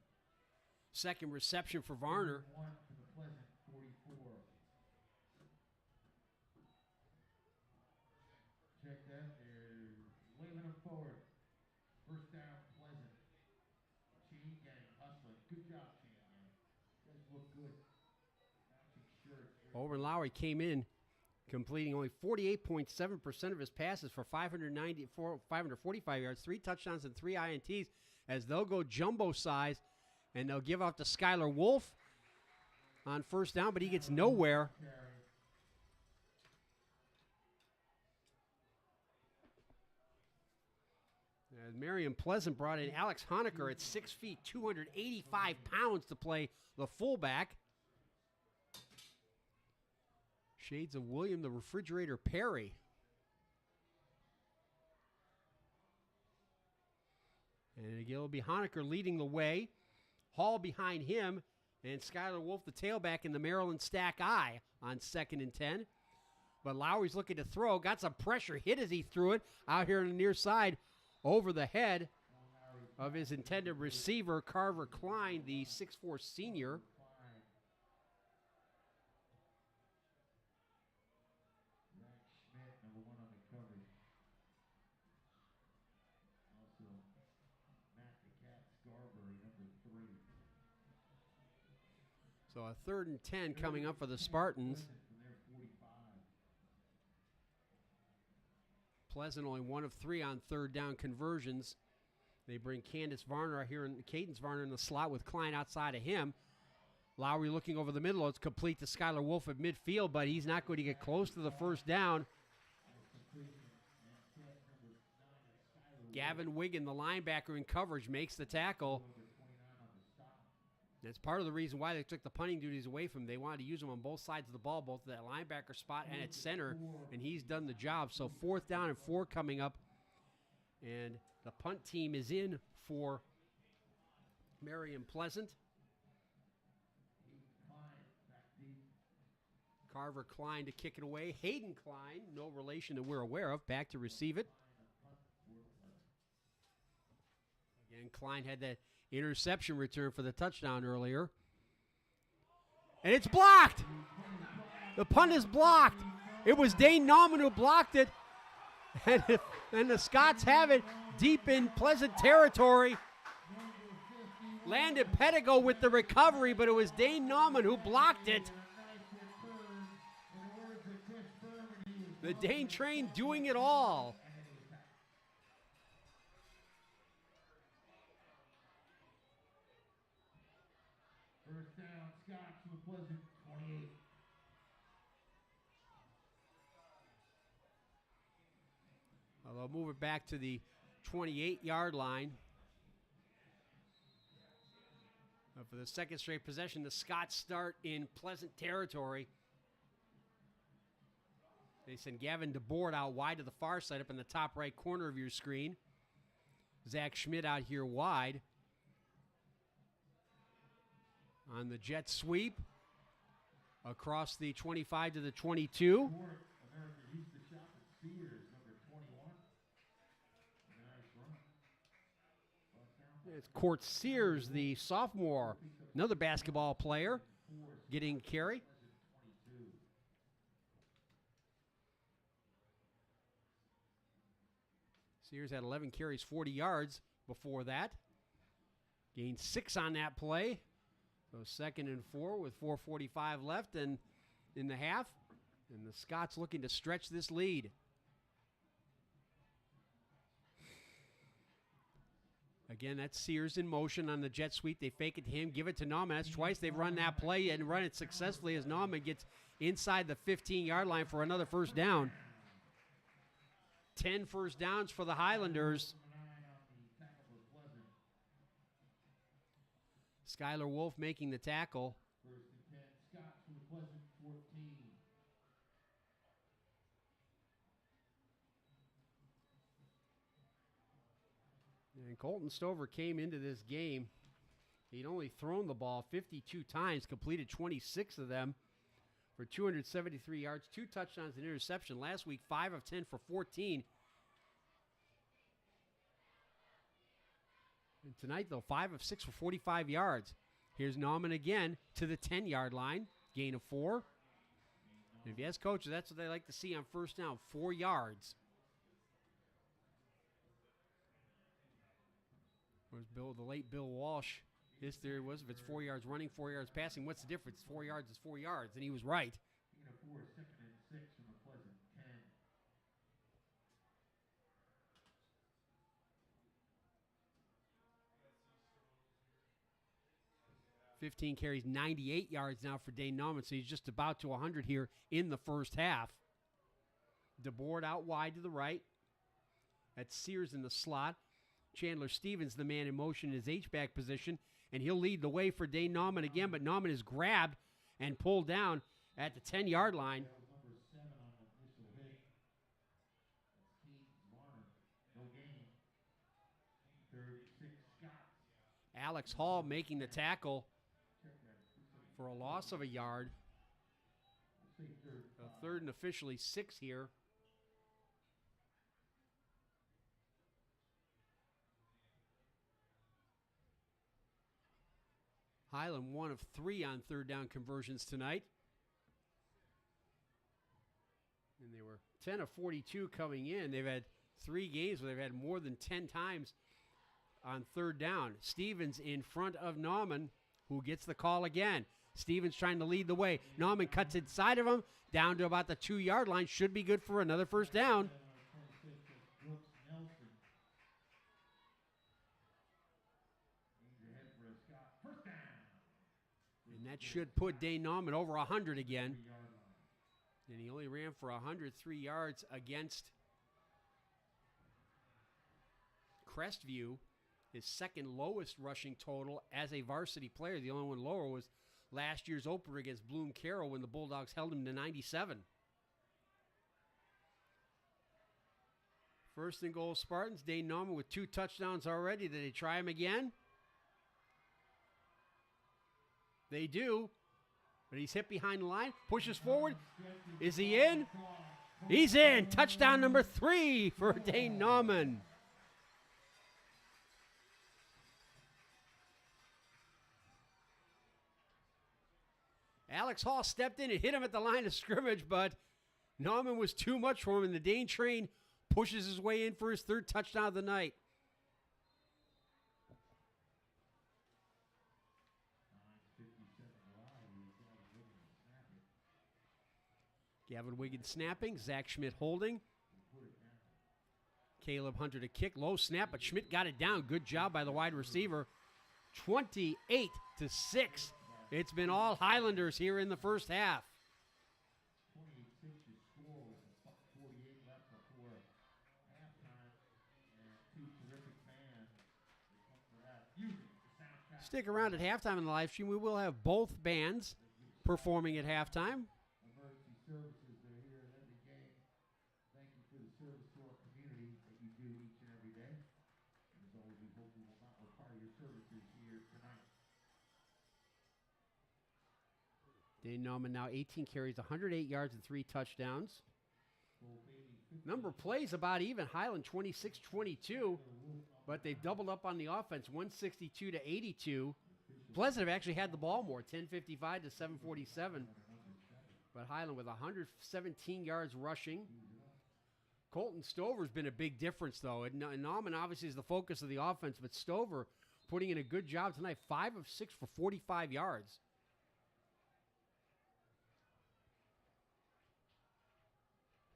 Second reception for Varner. 1 for the Pleasant, 44. check that. They're waving them forward. First down, Pleasant. Chain gang hustling. Good job, Chain gang. You guys look good. Matching shirts. Owen Lowry came in completing only 48.7% of his passes for 545 yards, 3 touchdowns, and 3 INTs, as they'll go jumbo size, and they'll give off to Skylar Wolf on first down, but he gets nowhere. As Marion Pleasant brought in Alex Honecker at 6 feet, 285 pounds to play the fullback. Shades of William the Refrigerator Perry. And again, it'll be Honecker leading the way. Hall behind him. And Skylar Wolf, the tailback, in the Maryland stack I on 2nd and 10. But Lowry's looking to throw. Got some pressure. Hit as he threw it out here on the near side over the head of his intended receiver, Carver Klein, the 6'4 senior. So a 3rd and 10 coming up for the Spartans. Pleasant only 1 of 3 on 3rd down conversions. They bring Cadence Varner here, and Cadence Varner in the slot with Klein outside of him. Lowry looking over the middle. It's complete to Skylar Wolf at midfield, but he's not going to get close to the first down. Gavin Wiggin, the linebacker in coverage, makes the tackle. That's part of the reason why they took the punting duties away from him. They wanted to use him on both sides of the ball, both at that linebacker spot and at center, and he's done the job. So 4th down and 4 coming up, and the punt team is in for Marion Pleasant. Carver Klein to kick it away. Hayden Klein, no relation that we're aware of, back to receive it. Again, Klein had that interception return for the touchdown earlier. And it's blocked. The punt is blocked. It was Dane Nauman who blocked it. And the Scots have it deep in Pleasant territory. Landon Pettigo with the recovery, but it was Dane Nauman who blocked it. The Dane train doing it all. First down, Scots with Pleasant, 28. They'll move it back to the 28-yard line. For the 2nd straight possession, the Scots start in Pleasant territory. They send Gavin DeBoard out wide to the far side up in the top right corner of your screen. Zach Schmidt out here wide. On the jet sweep across the 25 to the 22. It's Court Sears, the sophomore, another basketball player, getting carry. Sears had 11 carries, 40 yards before that. Gained 6 on that play. So 2nd and 4 with 4:45 left and in the half. And the Scots looking to stretch this lead. Again, that's Sears in motion on the jet sweep. They fake it to him, give it to Nauman. That's twice they've run that play and run it successfully as Nauman gets inside the 15-yard line for another first down. 10 first downs for the Highlanders. Skylar Wolf making the tackle. First and 10, Scots with Pleasant, 14. And Colton Stover came into this game. He'd only thrown the ball 52 times, completed 26 of them for 273 yards, 2 touchdowns and interception. Last week, 5 of 10 for 14. And tonight, though, 5 of 6 for 45 yards. Here's Nauman again to the 10-yard line, gain of 4. And if you ask coaches, that's what they like to see on first down, 4 yards. Was the late Bill Walsh. His theory was if it's 4 yards running, 4 yards passing, what's the difference? 4 yards is 4 yards, and he was right. Second and 6 from the Pleasant 10. 15 carries, 98 yards now for Dane Nauman, so he's just about to 100 here in the first half. DeBoard out wide to the right. That's Sears in the slot. Chandler Stevens, the man in motion in his H-back position, and he'll lead the way for Dane Nauman again, but Nauman is grabbed and pulled down at the 10-yard line. Number 7 on the initial hit. That's Keith Warner. No gain. 36 Scott. Alex Hall making the tackle for a loss of a yard. A third and officially 6 here. Highland 1 of 3 on third down conversions tonight. And they were 10 of 42 coming in. They've had 3 games where they've had more than 10 times on third down. Stevens in front of Nauman, who gets the call again. Stevens trying to lead the way. Nauman cuts inside of him, down to about the 2-yard line. Should be good for another first down. And that should put Dane Nauman over 100 again. And he only ran for 103 yards against Crestview, his second lowest rushing total as a varsity player. The only one lower was last year's opener against Bloom Carroll when the Bulldogs held him to 97. First and goal, Spartans. Dane Nauman with 2 touchdowns already. Did they try him again? They do, but he's hit behind the line, pushes forward. Is he in? He's in. Touchdown number 3 for Dane Nauman. Alex Hall stepped in and hit him at the line of scrimmage, but Nauman was too much for him, and the Dane train pushes his way in for his 3rd touchdown of the night. Gavin Wiggins snapping, Zach Schmidt holding. Caleb Hunter to kick, low snap, but Schmidt got it down. Good job by the wide receiver. 28-6. It's been all Highlanders here in the first half. 28-6 your score with a $1.48 left before halftime, and 2 terrific bands for that. Stick around at halftime in the live stream. We will have both bands performing at halftime. Emergency services, they're here at every game. Thank you for the service to our community that you do each and every day. And as always, we hope we will not require your services here tonight. Dane Nauman now 18 carries, 108 yards, and 3 touchdowns. Number of plays about even. Highland 26-22, but they've doubled up on the offense, 162 to 82. Pleasant have actually had the ball more, 10:55 to 7:47. But Highland with 117 yards rushing. Colton Stover's been a big difference, though. And Nauman obviously is the focus of the offense, but Stover putting in a good job tonight, 5 of 6 for 45 yards.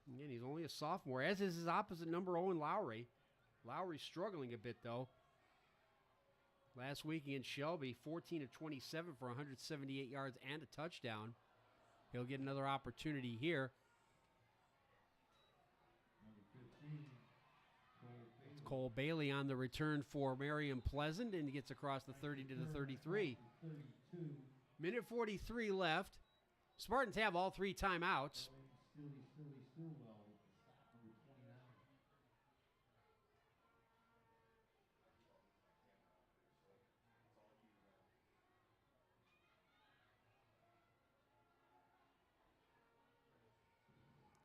Again, he's only a sophomore, as is his opposite number, Owen Lowry. Lowry's struggling a bit, though. Last week against Shelby, 14 of 27 for 178 yards and a touchdown. He'll get another opportunity here. It's Cole Bailey on the return for Marion Pleasant, and he gets across the 30 to the 33. Minute 43 left. Spartans have all 3 timeouts.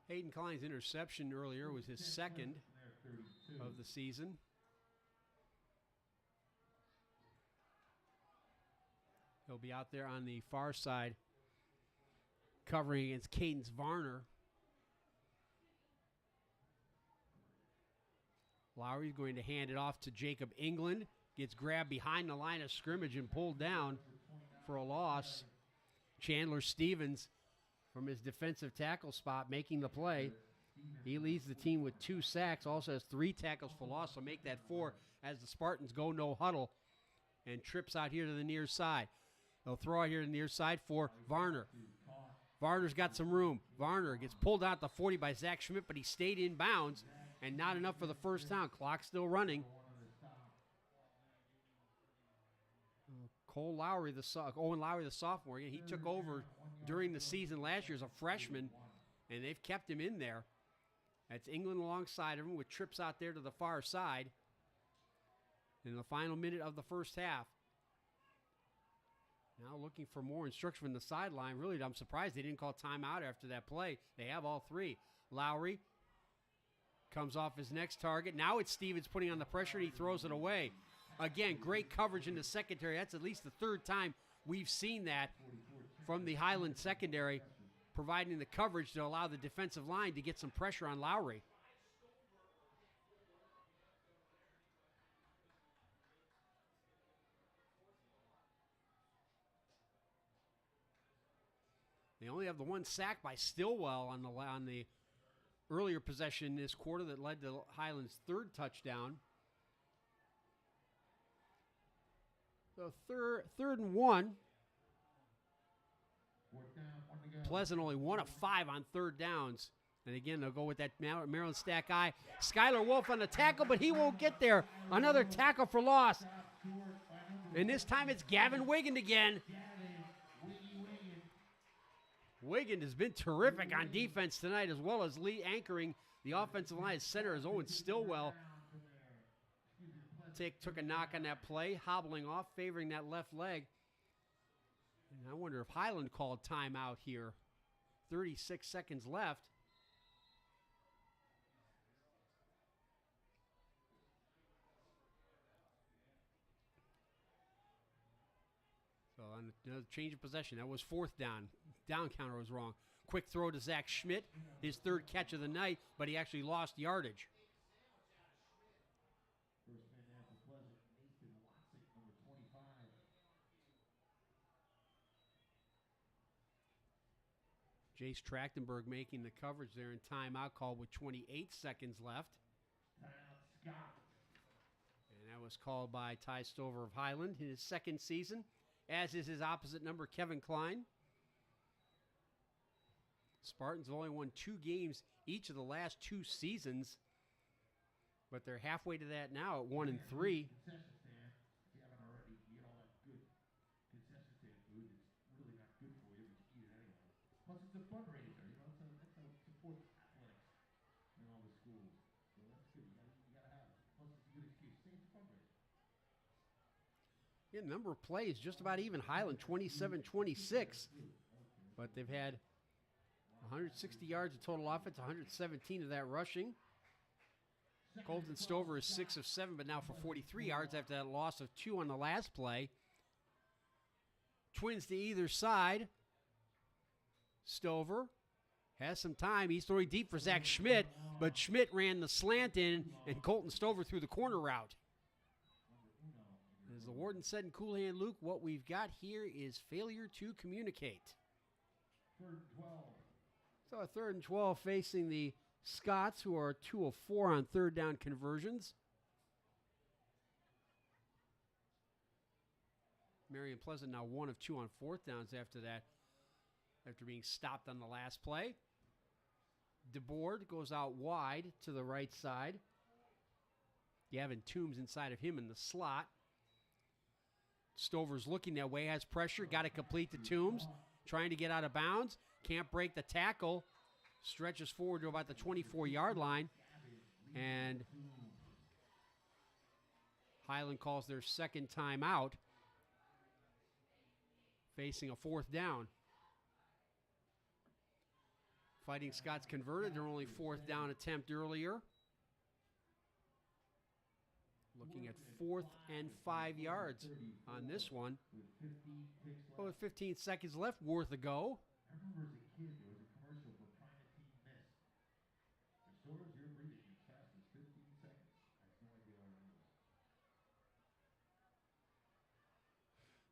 Hayden Klein's interception earlier was his 2nd of the season. He'll be out there on the far side covering against Cadence Varner. Lowry's going to hand it off to Jacob England. gets grabbed behind the line of scrimmage and pulled down for a loss. Chandler Stevens from his defensive tackle spot making the play. He leads the team with 2 sacks, also has 3 tackles for loss, so make that 4 as the Spartans go no huddle and trips out here to the near side. They'll throw out here to the near side for Varner. Varner's got some room. Varner gets pulled out the 40 by Zach Schmidt, but he stayed in bounds and not enough for the first down. Clock still running. Owen Lowry, the sophomore, he took over during the season last year as a freshman, and they've kept him in there. That's England alongside of him with trips out there to the far side in the final minute of the first half. Now looking for more instruction from the sideline. Really, I'm surprised they didn't call timeout after that play. They have all 3. Lowry comes off his next target. Now it's Stevens putting on the pressure, and he throws it away. Again, great coverage in the secondary. That's at least the 3rd time we've seen that from the Highland secondary, providing the coverage to allow the defensive line to get some pressure on Lowry. They only have the 1 sack by Stillwell on the earlier possession this quarter that led to Highland's 3rd touchdown. So third and 1. Pleasant only 1 of 5 on 3rd downs. And again, they'll go with that Maryland stack eye. Skylar Wolf on the tackle, but he won't get there. Another tackle for loss. And this time it's Gavin Wiggin again. Wiggin has been terrific on defense tonight, as well as anchoring the offensive line. Center is Owen Stillwell. Took a knock on that play, hobbling off, favoring that left leg. And I wonder if Highland called timeout here. 36 seconds left. So on another change of possession, that was 4th down. Down counter was wrong. Quick throw to Zach Schmidt, his 3rd catch of the night, but he actually lost yardage. Jace Trachtenberg making the coverage there in timeout call with 28 seconds left. And that was called by Ty Stover of Highland in his 2nd season, as is his opposite number, Kevin Klein. Spartans have only won 2 games each of the last 2 seasons, but they're halfway to that now at 1-3. Plus, it's a fundraiser. It supports athletics in all the schools. So that's good. You gotta have it. Plus, it's a good excuse. Say it's a fundraiser. Yeah, number of plays just about even. Highland 27-26, but they've had 160 yards of total offense, 117 of that rushing. Colton Stover is 6 of 7, but now for 43 yards after that loss of 2 on the last play. Twins to either side. Stover has some time. He's throwing deep for Zach Schmidt, but Schmidt ran the slant in, and Colton Stover threw the corner route. As the warden said in Cool Hand Luke, what we've got here is failure to communicate. 3rd and 12. So a 3rd and 12 facing the Scots, who are 2 of 4 on 3rd down conversions. Marion Pleasant now 1 of 2 on 4th downs after that, after being stopped on the last play. DeBoard goes out wide to the right side. Gavin Toombs inside of him in the slot. Stover's looking that way, has pressure, got to complete to Toombs, trying to get out of bounds. Can't break the tackle. Stretches forward to about the 24-yard line. And Highland calls their 2nd time out, facing a 4th down. Fighting Scots converted their only 4th down attempt earlier. Looking at 4th and 5 yards on this one. Well, with 15 seconds left, worth a go. I remember as a kid, there was a commercial for Primatine Mist. Restores your breathing as fast as 15 seconds. I have no idea what it is.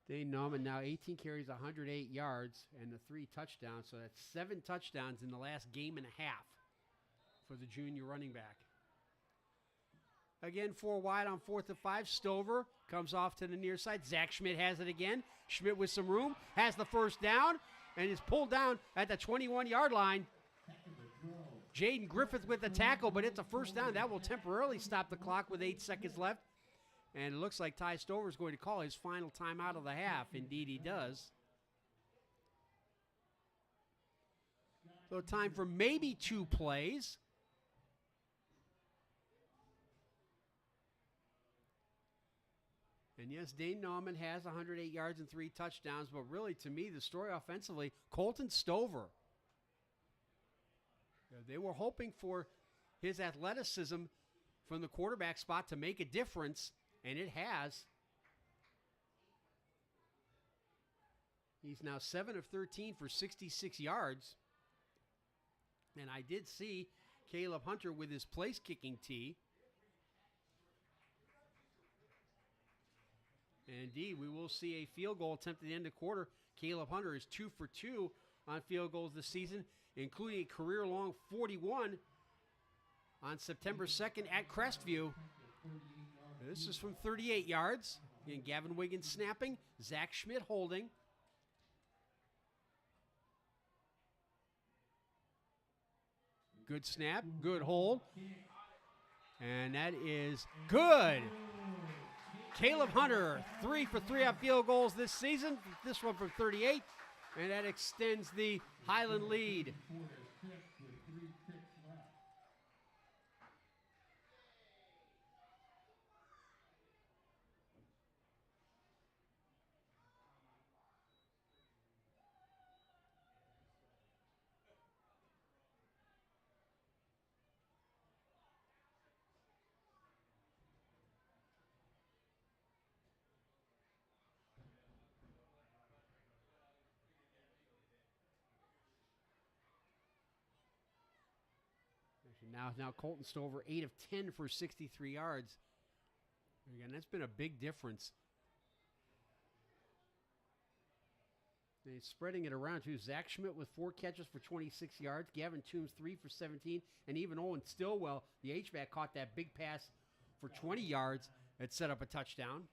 Dane Nauman now 18 carries, 108 yards, and the 3 touchdowns. So that's 7 touchdowns in the last game and a half for the junior running back. Again, 4 wide on 4th and 5. Stover comes off to the near side. Zach Schmidt has it again. Schmidt with some room, has the first down, and is pulled down at the 21-yard line. Jaden Griffith with the tackle, but it's a first down. That will temporarily stop the clock with 8 seconds left. And it looks like Ty Stover is going to call his final timeout of the half. Indeed, he does. So time for maybe 2 plays. And yes, Dane Nauman has 108 yards and 3 touchdowns, but really, to me, the story offensively, Colton Stover. They were hoping for his athleticism from the quarterback spot to make a difference, and it has. He's now 7 of 13 for 66 yards. And I did see Caleb Hunter with his place kicking tee. And indeed, we will see a field goal attempt at the end of the quarter. Caleb Hunter is 2 for 2 on field goals this season, including a career-long 41 on September 2nd at Crestview. This is from 38 yards. Again, Gavin Wiggins snapping, Zach Schmidt holding. Good snap, good hold. And that is good. Caleb Hunter, 3 for 3 on field goals this season. This one from 38. And that extends the Highland lead. Now Colton Stover, 8 of 10 for 63 yards. Again, that's been a big difference. They're spreading it around too. Zach Schmidt with 4 catches for 26 yards. Gavin Toombs 3 for 17. And even Owen Stillwell, the H-back, caught that big pass for 20 yards that set up a touchdown.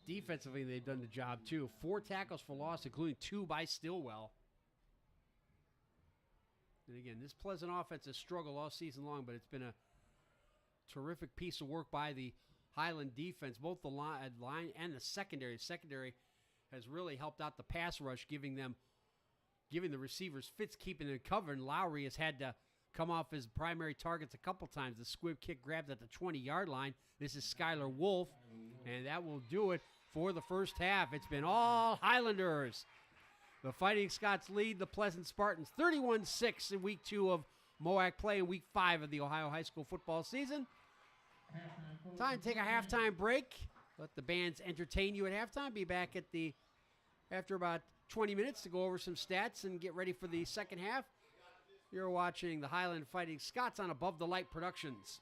Defensively, they've done the job, too. 4 tackles for loss, including 2 by Stillwell. And again, this Pleasant offense has struggled all season long, but it's been a terrific piece of work by the Highland defense, both the line and the secondary. The secondary has really helped out the pass rush, giving the receivers fits, keeping them covered. And Lowry has had to come off his primary targets a couple times. The squib kick grabbed at the 20-yard line. This is Skylar Wolf, and that will do it for the first half. It's been all Highlanders. The Fighting Scots lead the Pleasant Spartans 31-6 in Week 2 of MOAC play and Week 5 of the Ohio high school football season. Time to take a halftime break. Let the bands entertain you at halftime. Be back after about 20 minutes to go over some stats and get ready for the second half. You're watching the Highland Fighting Scots on Above the Light Productions.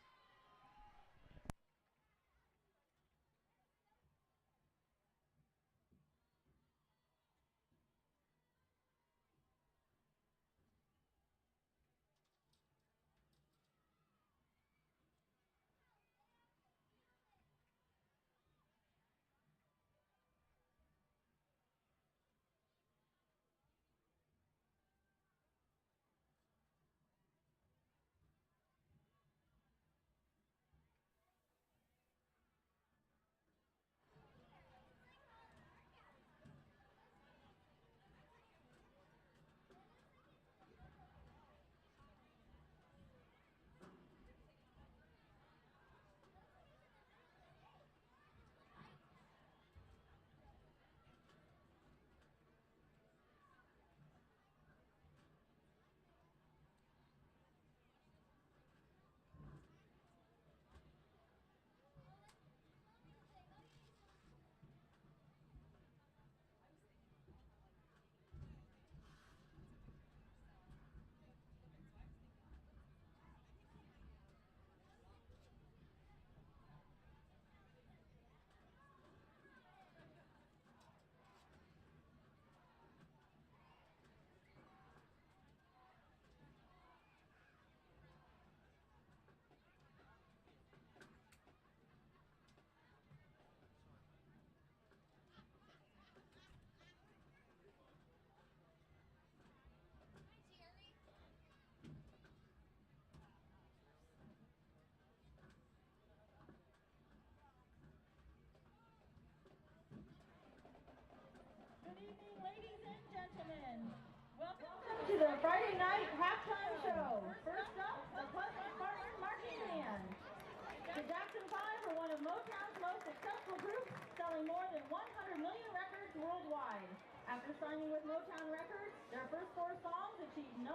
selling more than 100 million records worldwide. After signing with Motown Records, their first 4 songs achieved #1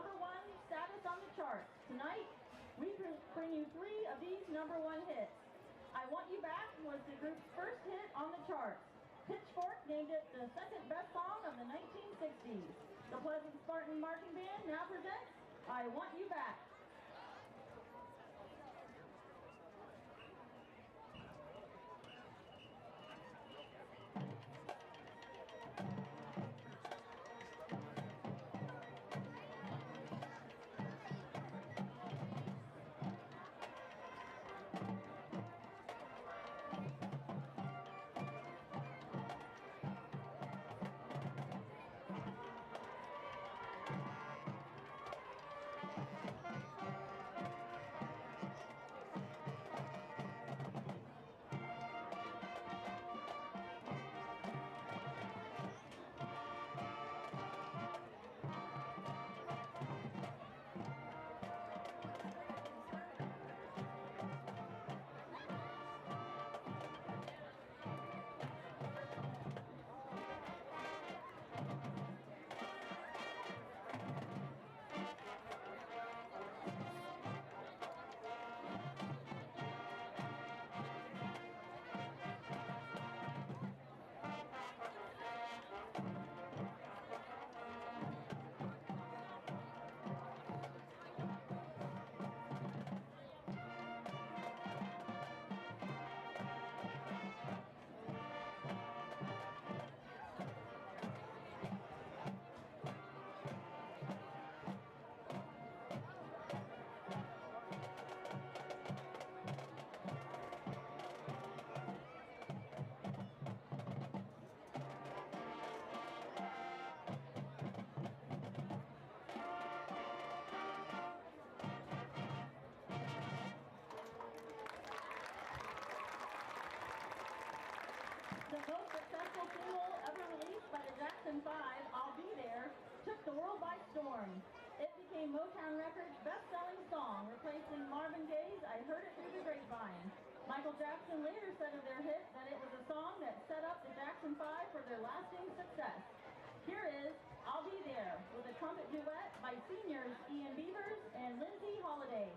status on the charts. Tonight, we bring you 3 of these #1 hits. I Want You Back was the group's first hit on the charts. Pitchfork named it the second best song of the 1960s. The Pleasant Spartan Marching Band now presents I Want You Back. The most successful single ever released by the Jackson 5, I'll Be There, took the world by storm. It became Motown Records' best-selling song, replacing Marvin Gaye's I Heard It Through the Grapevine. Michael Jackson later said of their hit that it was a song that set up the Jackson 5 for their lasting success. Here is I'll Be There, with a trumpet duet by seniors Ian Beavers and Lindsay Holiday.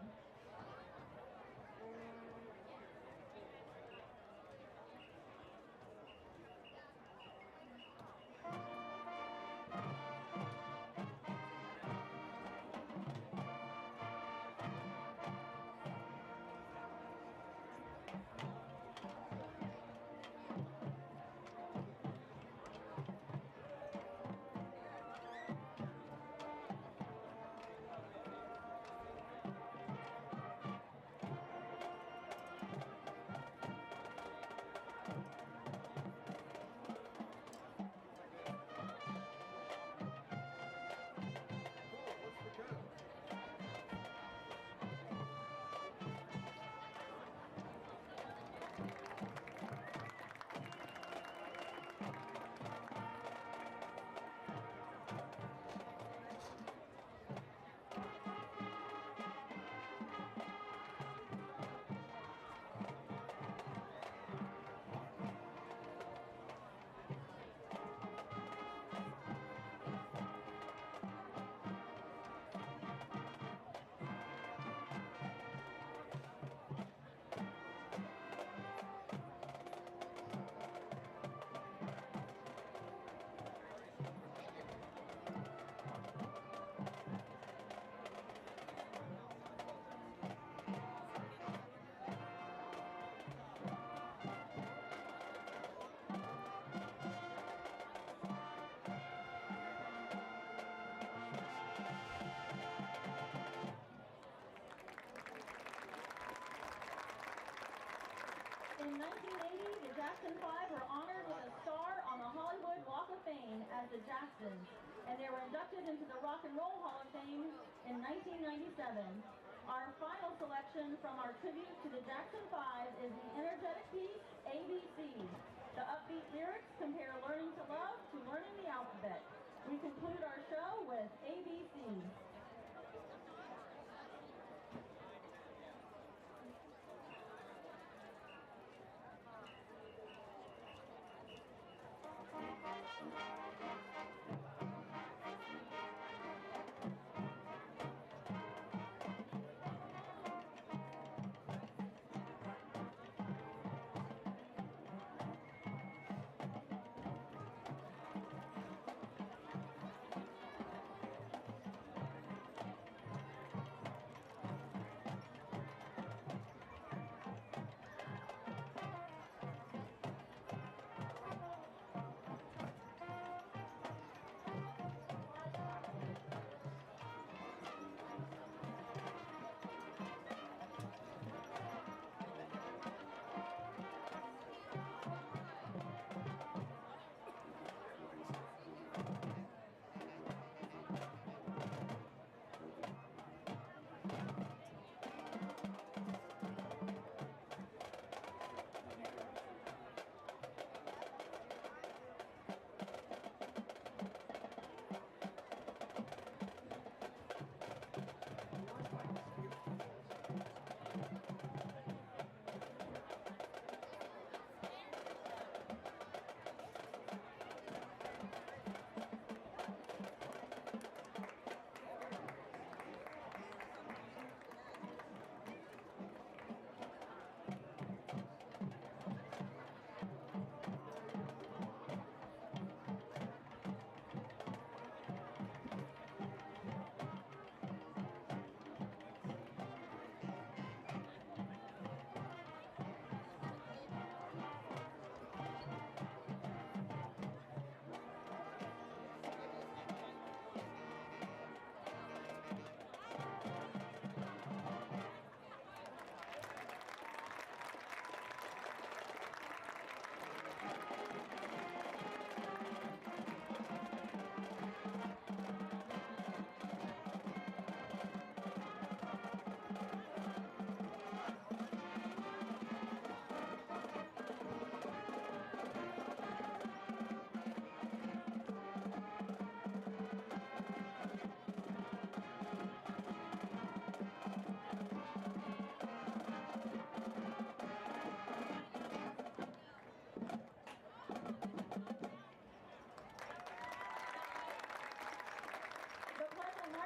In 1980, the Jackson 5 were honored with a star on the Hollywood Walk of Fame as the Jacksons, and they were inducted into the Rock and Roll Hall of Fame in 1997. Our final selection from our tribute to the Jackson 5 is the energetic piece, ABC. The upbeat lyrics compare learning to love to learning the alphabet. We conclude our show with ABC.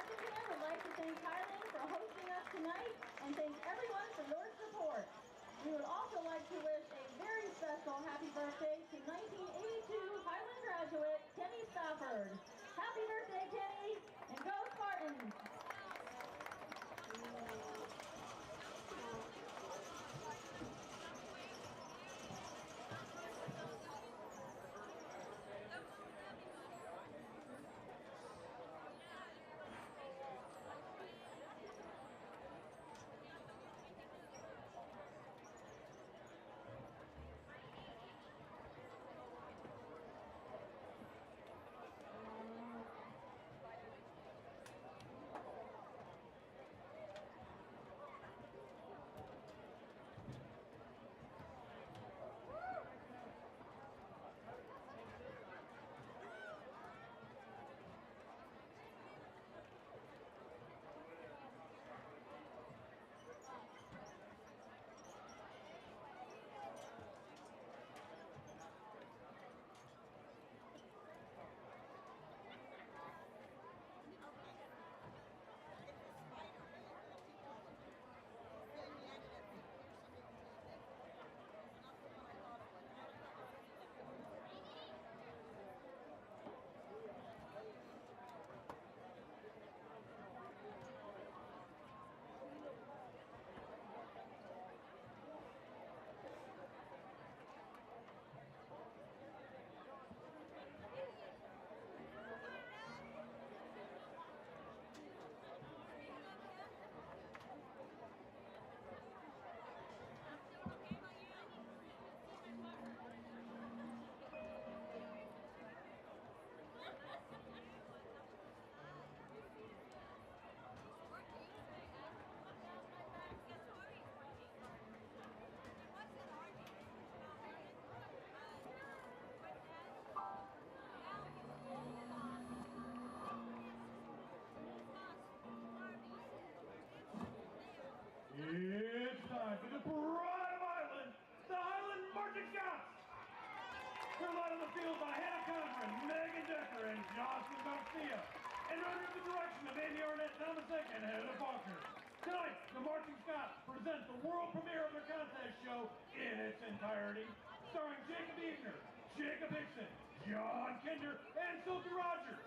Again, would like to thank Highland for hosting us tonight and thank everyone for your support. We would also like to wish a very special happy birthday to 1982 Highland graduate Kenny Stafford. Happy birthday, Kenny, and go Spartans! It's time for the pride of Highland, the Highland Marching Scouts. They're led on the field by Hannah Conran, Megan Decker, and Jocelyn Garcia, and under the direction of Amy Arnett Thomasek and Heather Faulkner. Tonight, the Marching Scouts present the world premiere of their contest show in its entirety, starring Jacob Evener, Jacob Hickson, John Kinder, and Sophie Rogers.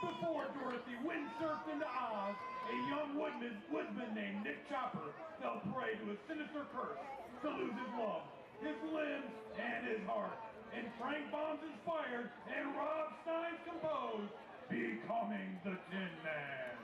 Before Dorothy windsurfed into Oz, a young woodsman named Nick Chopper fell prey to a sinister curse to lose his love, his limbs, and his heart. And Frank Baum's inspired and Rob Stein's composed, Becoming the Tin Man.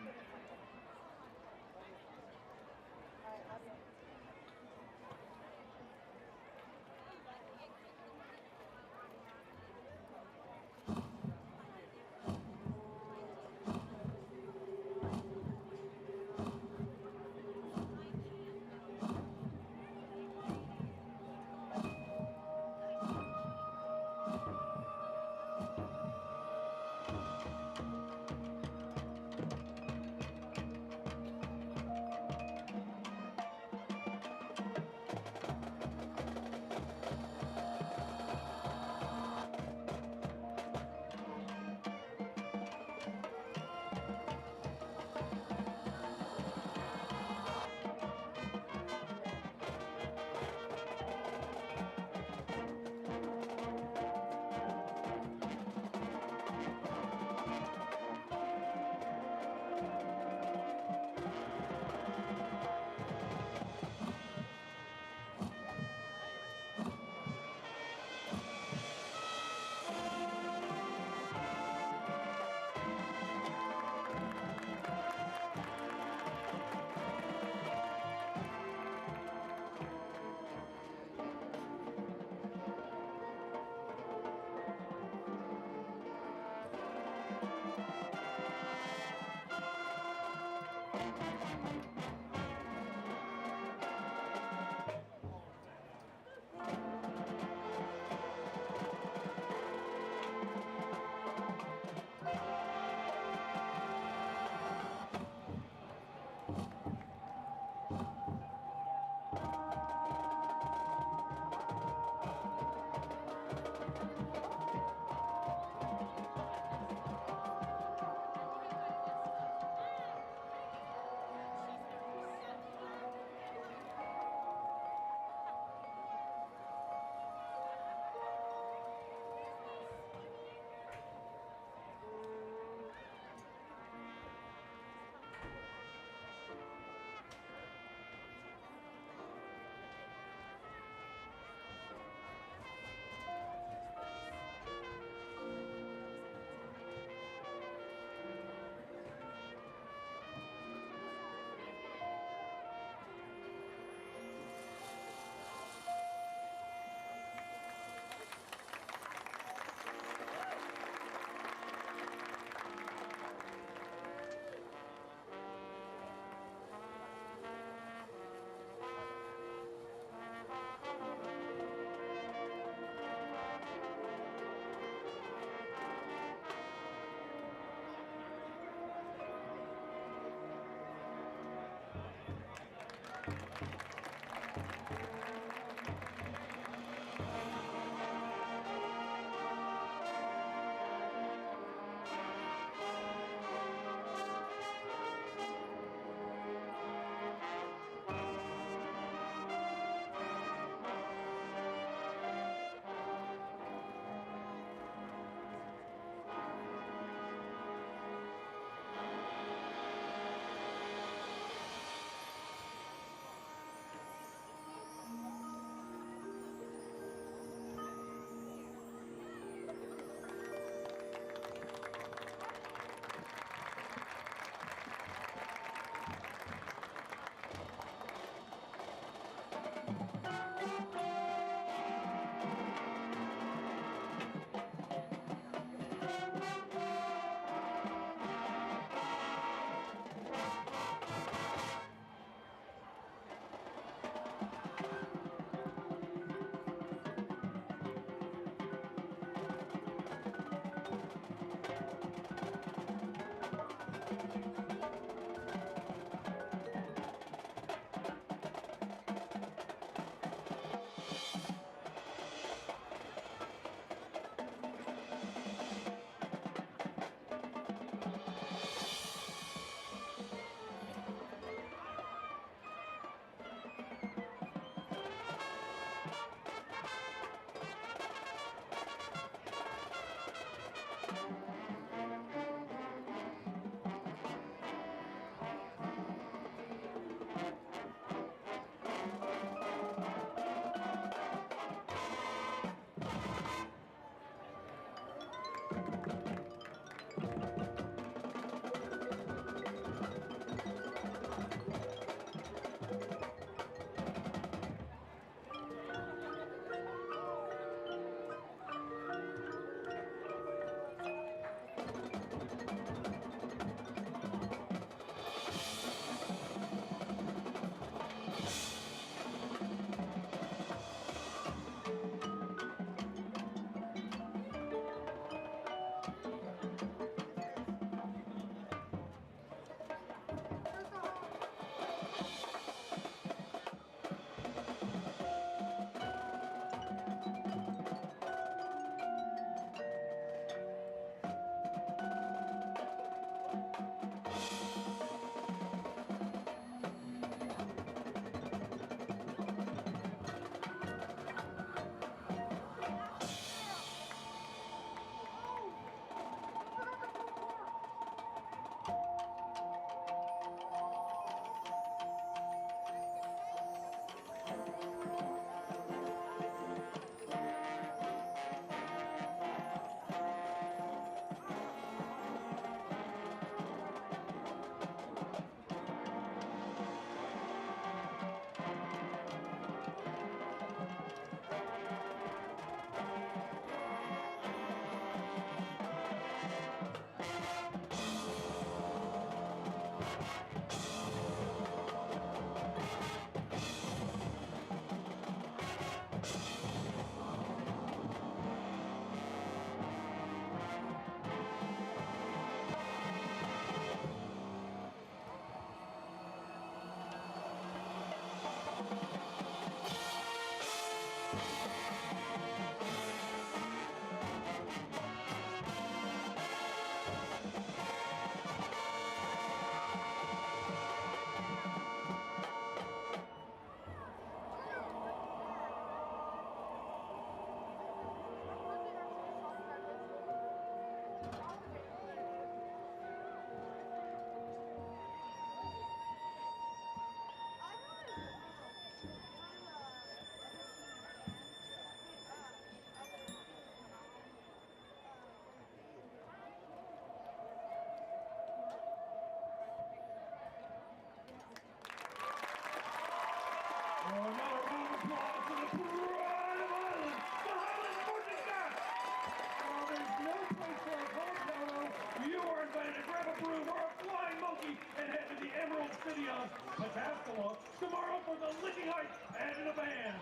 city of Pataskala tomorrow for the Licking Heights and in a band.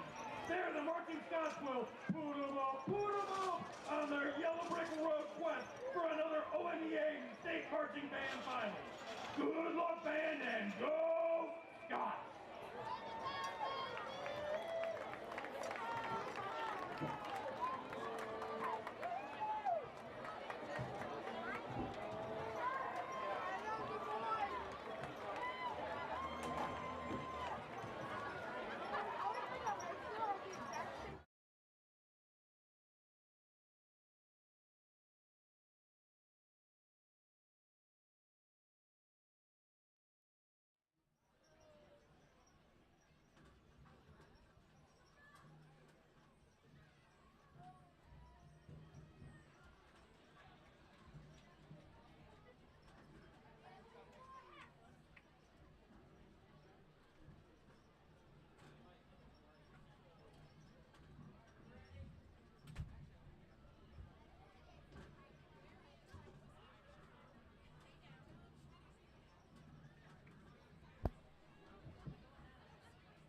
There, the Marching Scots will put 'em up on their yellow brick road quest for another OMEA state marching band final. Good luck, band, and go Scots!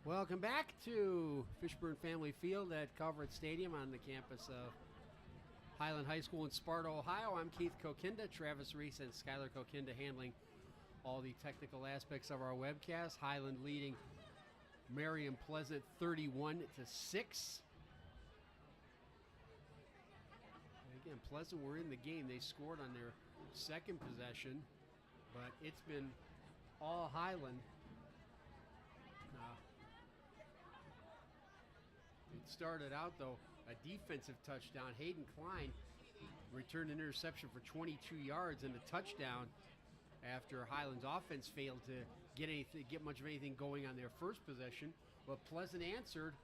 Welcome back to Fishburne Family Field at Calvert Stadium on the campus of Highland High School in Sparta, Ohio. I'm Keith Kokinda, Travis Reese and Skylar Kokinda handling all the technical aspects of our webcast. Highland leading Marion Pleasant 31-6. Again, Pleasant were in the game. They scored on their second possession, but it's been all Highland. It started out, though, a defensive touchdown. Hayden Klein returned an interception for 22 yards and a touchdown after Highland's offense failed to get much of anything going on their first possession. But Pleasant answered.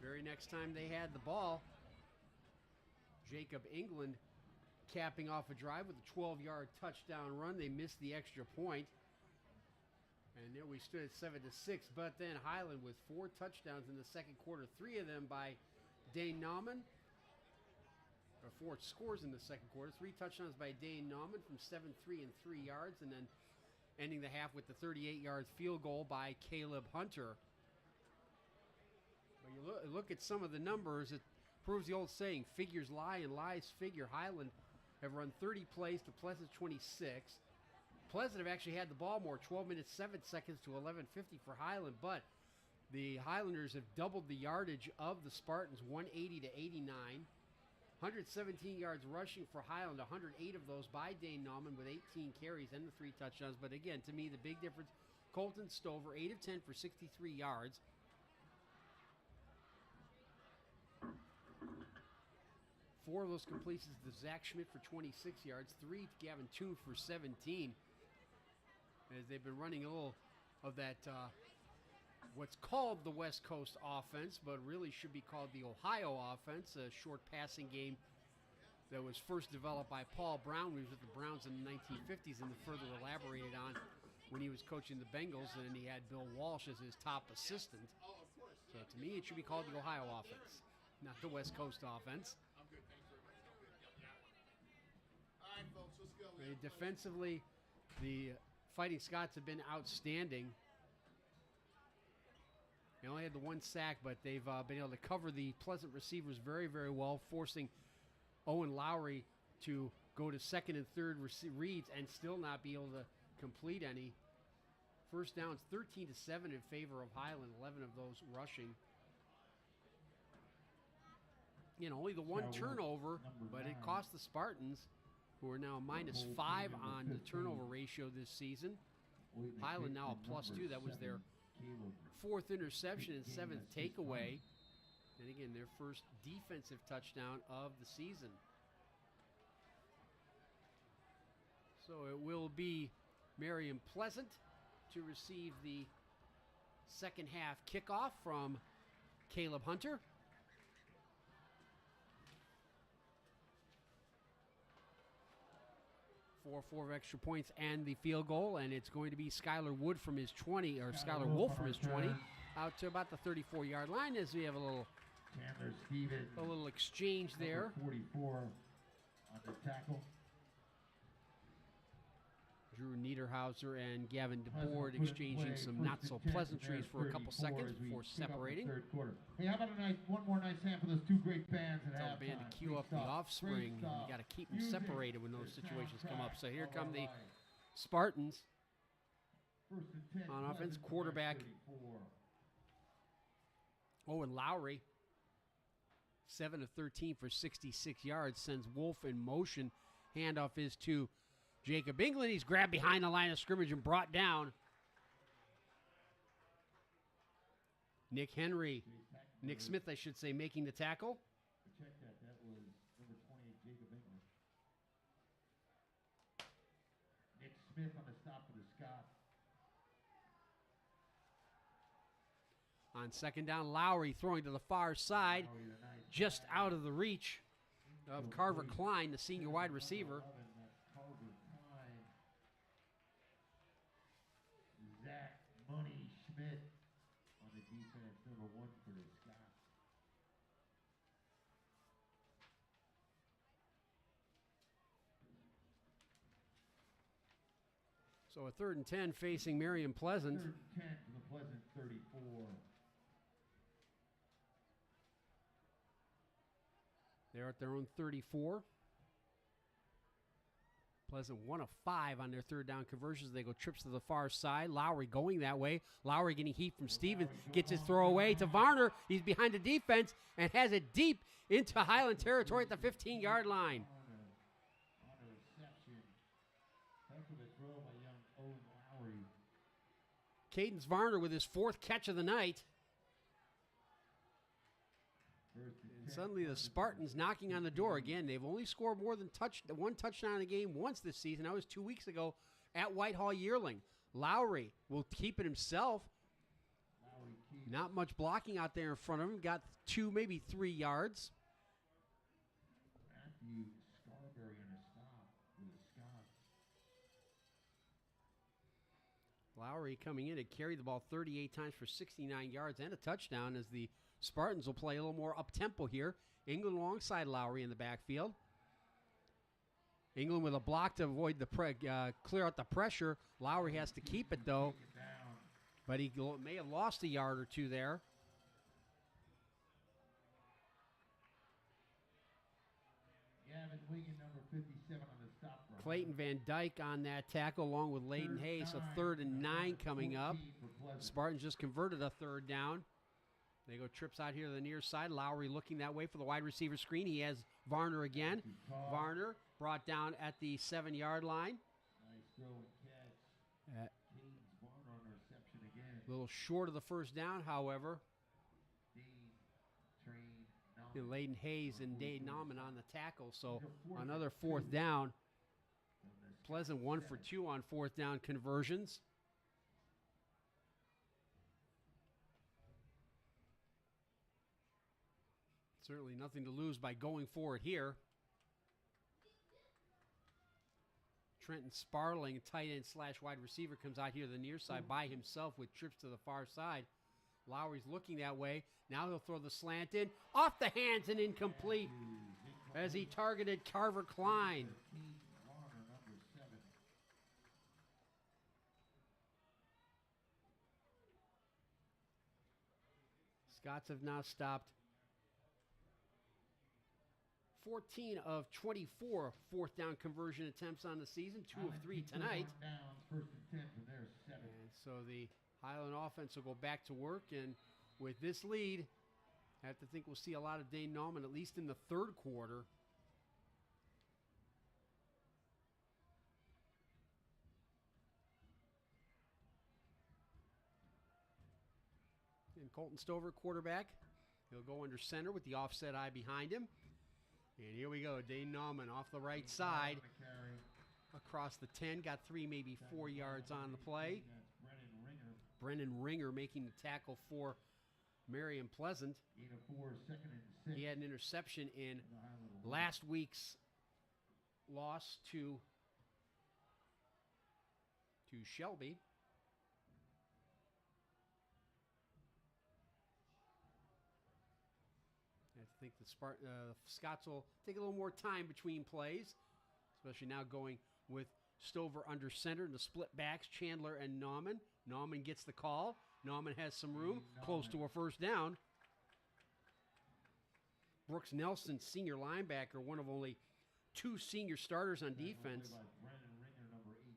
Very next time they had the ball, Jacob England capping off a drive with a 12-yard touchdown run. They missed the extra point. And there we stood at 7-6, but then Highland with 4 touchdowns in the second quarter, 3 of them by Dane Nauman, or 4 scores in the second quarter, 3 touchdowns by Dane Nauman from 7-3 and 3 yards, and then ending the half with the 38-yard field goal by Caleb Hunter. But you look at some of the numbers, it proves the old saying, figures lie and lies figure. Highland have run 30 plays to Pleasant's 26. Pleasant have actually had the ball more, 12 minutes, 7 seconds to 11:50 for Highland, but the Highlanders have doubled the yardage of the Spartans, 180 to 89. 117 yards rushing for Highland, 108 of those by Dane Nauman with 18 carries and the 3 touchdowns. But again, to me, the big difference, Colton Stover, 8 of 10 for 63 yards. Four of those completions to Zach Schmidt for 26 yards, 3 to Gavin Toon for 17. As they've been running a little of that, what's called the West Coast offense, but really should be called the Ohio offense, a short passing game that was first developed by Paul Brown, who was with the Browns in the 1950s, and further elaborated on when he was coaching the Bengals, and he had Bill Walsh as his top assistant. So to me, it should be called the Ohio offense, not the West Coast offense. Defensively, the Fighting Scots have been outstanding. They only had the 1 sack, but they've been able to cover the Pleasant receivers very, very well, forcing Owen Lowry to go to second and third reads and still not be able to complete any. First downs 13-7 in favor of Highland, 11 of those rushing. Only the 1 turnover, but it cost the Spartans, who are now -5 on the turnover ratio this season. Highland now a +2. That was their 4th interception and 7th takeaway. And again, their first defensive touchdown of the season. So it will be Marion Pleasant to receive the second half kickoff from Caleb Hunter. 4 extra points and the field goal, and it's going to be Skylar Wolf from his 20, out to about the 34-yard line as we have a little exchange there. 44 on the tackle. Niederhauser and Gavin DeBoard exchanging some not-so-pleasantries for a couple seconds before separating. Hey, how about one more nice hand for those two great fans at Tell the band to cue up the offspring. You got to keep them separated when those situations come up. So here come the Spartans on offense. Quarterback Owen Lowry, 7 of 13 for 66 yards, sends Wolf in motion. Handoff is to Jacob England. He's grabbed behind the line of scrimmage and brought down. Nick Smith, I should say, making the tackle. Check that. That was number 28, Jacob England. Nick Smith on the stop for the Scots. On second down, Lowry throwing to the far side, just out of the reach of Carver Klein, the senior wide receiver. Zach Money Schmidt on the defense, number 1 for the Scots. So a 3rd and 10 facing Marion Pleasant. 3rd and 10 to the Pleasant 34. They're at their own 34. Pleasant 1 of 5 on their 3rd down conversions. They go trips to the far side. Lowry going that way. Lowry getting heat from Stevens. Gets his throw away to Varner. He's behind the defense and has it deep into Highland territory at the 15-yard line. On a reception. That's with a throw by young Owen Lowry. Cadence Varner with his 4th catch of the night. And suddenly the Spartans knocking on the door again. They've only scored more than one touchdown in a game once this season. That was 2 weeks ago at Whitehall Yearling. Lowry will keep it himself. Not much blocking out there in front of him. Got 2, maybe 3 yards. Matthew Scarberry on a stop with the Scots. Lowry coming in to carry the ball 38 times for 69 yards and a touchdown, as the Spartans will play a little more up-tempo here. England alongside Lowry in the backfield. England with a block to avoid the clear out the pressure. Lowry has to keep it, though. But he may have lost a yard or 2 there. Gavin Wigan, number 57 on the stop run. Clayton Van Dyke on that tackle along with Layden Hayes. So 3rd and 9 coming up. Spartans just converted a 3rd down. They go trips out here to the near side. Lowry looking that way for the wide receiver screen. He has Varner again. Varner brought down at the 7-yard line. Nice throw and catch. James Varner on the reception again. A little short of the 1st down, however. Layden Hayes and Dade Nauman on the tackle. So another 4th down. Pleasant 1 for 2 on 4th down conversions. Certainly nothing to lose by going for it here. Trenton Sparling, tight end / wide receiver, comes out here to the near side by himself with trips to the far side. Lowry's looking that way. Now he'll throw the slant in. Off the hands and incomplete as he targeted Carver Klein. Scots have now stopped 14 of 24 4th down conversion attempts on the season, 2 of 3 tonight. First and 10 from their 7. And so the Highland offense will go back to work, and with this lead, I have to think we'll see a lot of Dane Nauman, at least in the 3rd quarter. And Colton Stover, quarterback. He'll go under center with the offset eye behind him. And here we go, Dane Nauman off the right side. Across the 10, got 3, maybe 4 yards on the play. Brennan Ringer making the tackle for Marion Pleasant. He had an interception in last week's loss to Shelby. I think the Scots will take a little more time between plays, especially now going with Stover under center in the split backs, Chandler and Nauman. Nauman gets the call. Nauman has some room, close to a first down. Brooks Nelson, senior linebacker, one of only 2 senior starters on defense. Brennan Ringer, number 18.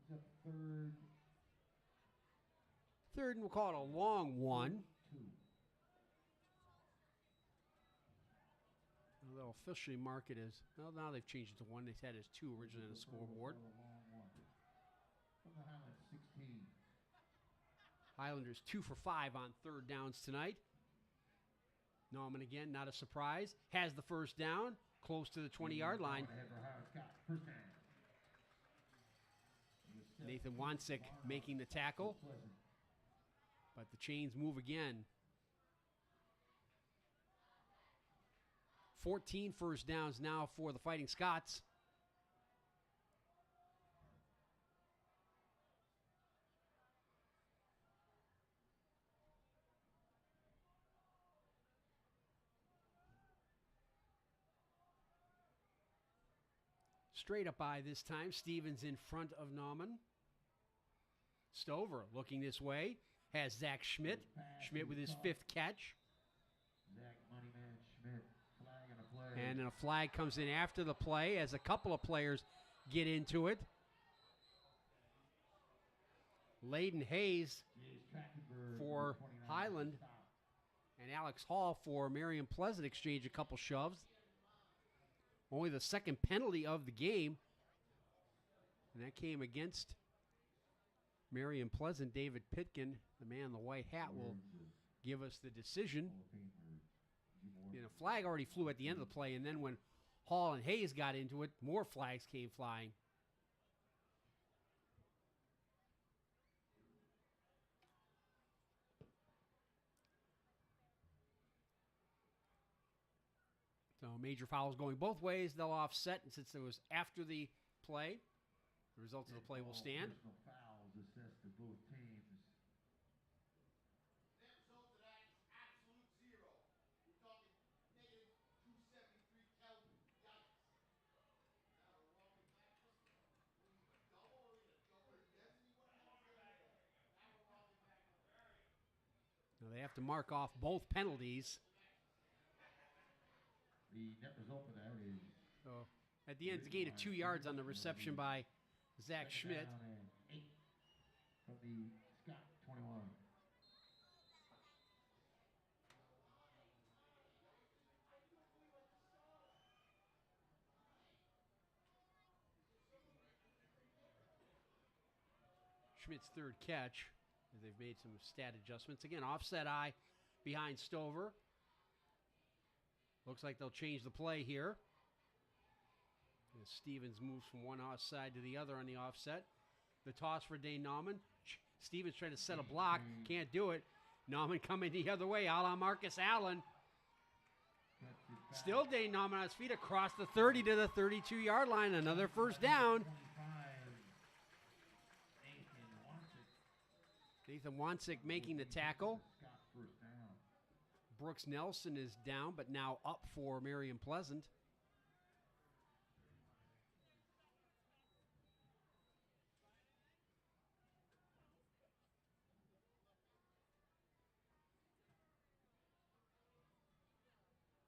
It's a third. Third, and we'll call it a long one. 2. They'll officially mark it as, well, now they've changed it to 1. They had it as 2 originally on the scoreboard. From the Highland 16. Highlanders 2 for 5 on third downs tonight. Nauman again, not a surprise. Has the first down, close to the 20-yard line. Nathan Wansick making the tackle. But the chains move again. 14 first downs now for the Fighting Scots. Straight up eye this time. Stevens in front of Nauman. Stover looking this way. Has Zach Schmidt. Schmidt with his 5th catch. Zach Moneyman Schmidt. Flag and a play. And then a flag comes in after the play as a couple of players get into it. Layden Hayes for Highland and Alex Hall for Marion Pleasant exchange a couple shoves. Only the 2nd penalty of the game. And that came against Marion Pleasant. David Pitkin, the man in the white hat, will give us the decision. You know, flag already flew at the end of the play, and then when Hall and Hayes got into it, more flags came flying. So major fouls going both ways. They'll offset, and since it was after the play, the results of the play will stand. Personal fouls assessed to both teams. Net result of that is absolute 0. We're talking negative 273 Kelvin. Yikes. Now we're walking back. We're either double or either double density. What the hell is going on? Now we're walking back. Now they have to mark off both penalties. The net result of that is So at the end, it's a gain of 2 yards on the reception by Zach Schmidt. down and 8 from the Scott 21. Schmidt's 3rd catch. They've made some stat adjustments. Again, offset eye behind Stover. Looks like they'll change the play here. As Stevens moves from one offside to the other on the offset. The toss for Dane Nauman. Stevens trying to set a block. Can't do it. Nauman coming the other way. A la Marcus Allen. Still Dane Nauman on his feet across the 30 to the 32-yard line. Another first down. Nathan Wansick making the tackle. Scott first down. Brooks Nelson is down, but now up for Marion Pleasant.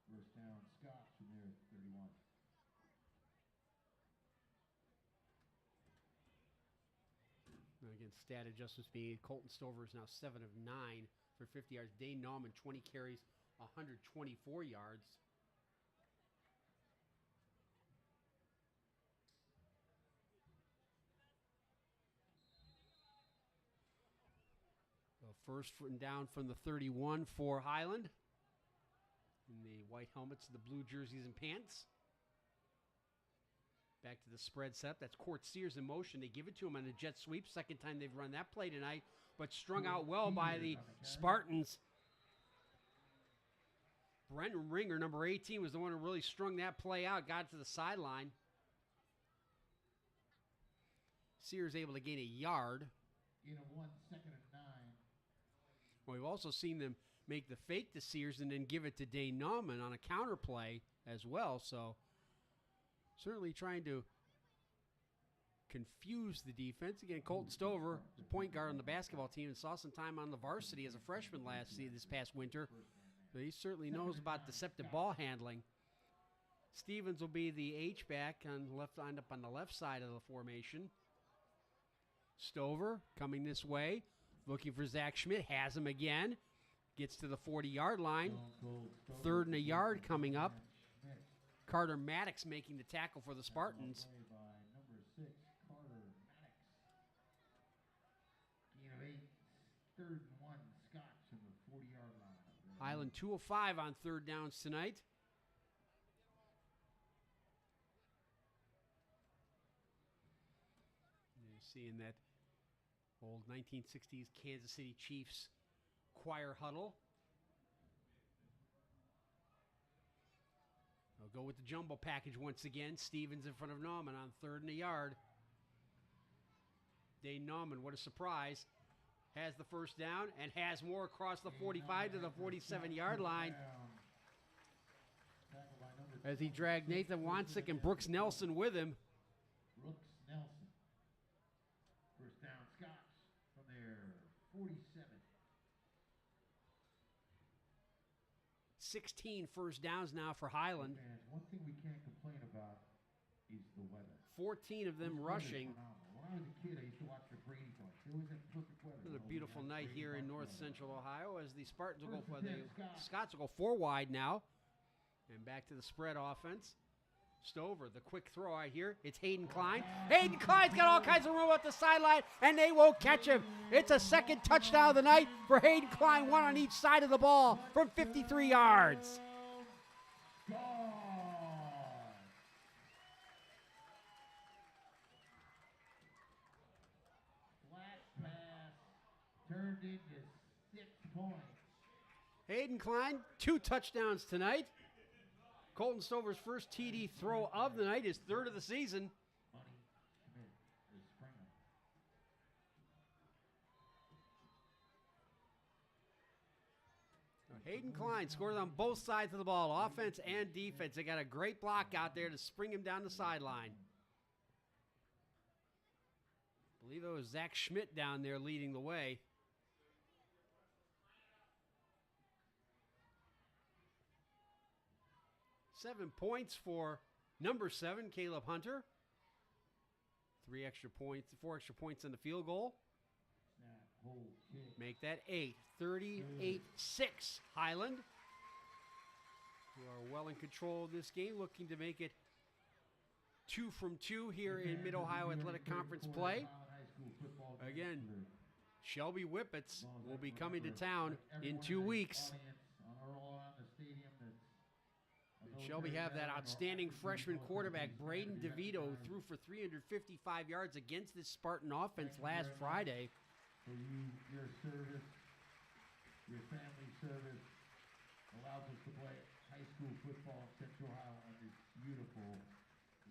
First down, Scott from their 31. And again, stat adjustments being Colton Stover is now 7 of 9 for 50 yards. Dane Nauman, 20 carries, 124 yards. The first down from the 31 for Highland. In the white helmets, the blue jerseys and pants. Back to the spread setup. That's Court Sears in motion. They give it to him on a jet sweep. Second time they've run that play tonight, but strung out well by the Spartans. Brenton Ringer, number 18, was the one who really strung that play out, got to the sideline. Sears able to gain a yard. Gain of 1, 2nd and 9. Well, we've also seen them make the fake to Sears and then give it to Dane Nauman on a counter play as well. So certainly trying to confuse the defense. Again, Colton Stover, point guard on the basketball team, and saw some time on the varsity as a freshman this past winter. So he certainly knows about deceptive ball handling. Stevens will be the H-back lined up on the left side of the formation. Stover coming this way, looking for Zach Schmidt, has him again. Gets to the 40-yard line. 3rd and a yard coming up. Carter Maddox making the tackle for the Spartans. Number 6, Carter Maddox. Gain of 8, 3rd and 1, Scotch from the 40-yard line. Highland 2 of 5 on 3rd downs tonight. You're seeing that old 1960s Kansas City Chiefs choir huddle. They'll go with the jumbo package once again. Stevens in front of Nauman on 3rd and a yard. Dane Nauman, what a surprise, has the first down and has more across the 45 to the 47-yard line as he dragged Nathan Wansick and Brooks Nelson with him. Brooks Nelson. First down, Scotch from their 47. 16 first downs now for Highland. One thing we can't complain about is the weather. 14 of them rushing. When I was a kid, I used to watch the Brady Bunch. They always had perfect weather. It's a beautiful night here in north central Ohio as the Spartans will go for the Scots will go 4 wide now. And back to the spread offense. Stover, the quick throw I hear. It's Hayden Klein. Hayden Klein's got all kinds of room at the sideline, and they won't catch him. It's a second touchdown of the night for Hayden Klein, one on each side of the ball from 53 yards. Flat pass turned into 6 points. Hayden Klein, 2 touchdowns tonight. Colton Stover's first TD throw of the night, his 3rd of the season. Hayden Klein scored on both sides of the ball, offense and defense. They got a great block out there to spring him down the sideline. I believe it was Zach Schmidt down there leading the way. Seven points for number 7, Caleb Hunter. 4 extra points on the field goal. Make that 8. 38-6 Highland, who are well in control of this game, looking to make it 2 from 2 here in Mid-Ohio Athletic Conference play. Again, Shelby Whippets will be coming to town in 2 weeks. Shelby have that outstanding freshman quarterback, Braden DeVito, threw for 355 yards against this Spartan offense last Friday. For you, your service, your family service allows us to play high school football in Central Ohio on this beautiful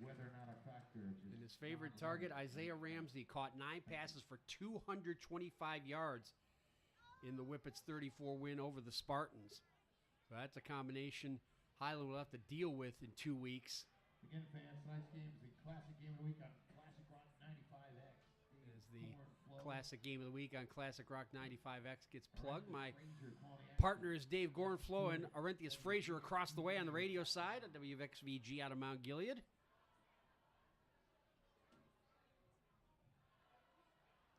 weather not a factor. And his favorite target, Isaiah Ramsey, caught 9 passes for 225 yards in the Whippets 34 win over the Spartans. So that's a combination Highland will have to deal with in 2 weeks. Again, fans, tonight's game is the Classic Game of the Week on Classic Rock 95X. As the Classic Game of the Week on Classic Rock 95X gets plugged. My partner is Dave Gorenflo and Arenthius Frazier across the way on the radio side on WXVG out of Mount Gilead.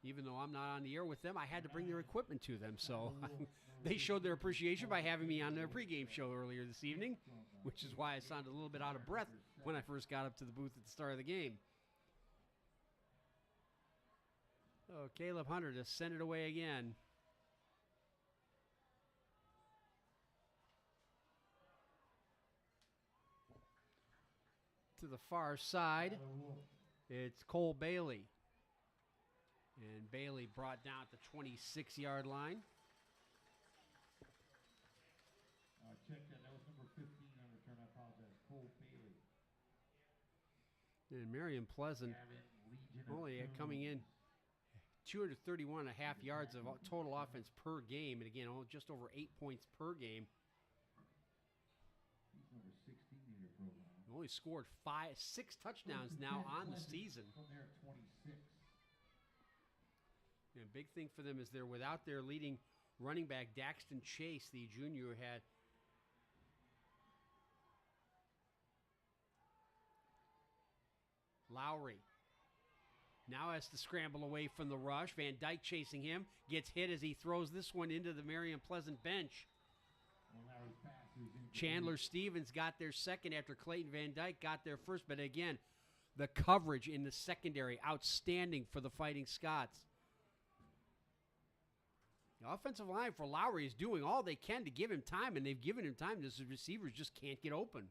Even though I'm not on the air with them, I had to bring their equipment to them. So they showed their appreciation by having me on their pregame show earlier this evening, which is why I sounded a little bit out of breath when I first got up to the booth at the start of the game. Oh, Caleb Hunter to send it away again. To the far side, it's Cole Bailey. And Bailey brought down at the 26-yard line. Check that. That was number 15 on return. I apologize. Cole Bailey. And Marion Pleasant only coming in 231 and a half yards of total offense per game. And again, just over 8 points per game. He's number 16 in your program. Only scored 6 touchdowns now on the season. From there at 26. And a big thing for them is they're without their leading running back, Daxton Chase, the junior, who had Lowry. Now has to scramble away from the rush. Van Dyke chasing him. Gets hit as he throws this one into the Marion Pleasant bench. Chandler Stevens got their second after Clayton Van Dyke got their first. But again, the coverage in the secondary, outstanding for the Fighting Scots. The offensive line for Lowry is doing all they can to give him time, and they've given him time. This receivers just can't get open.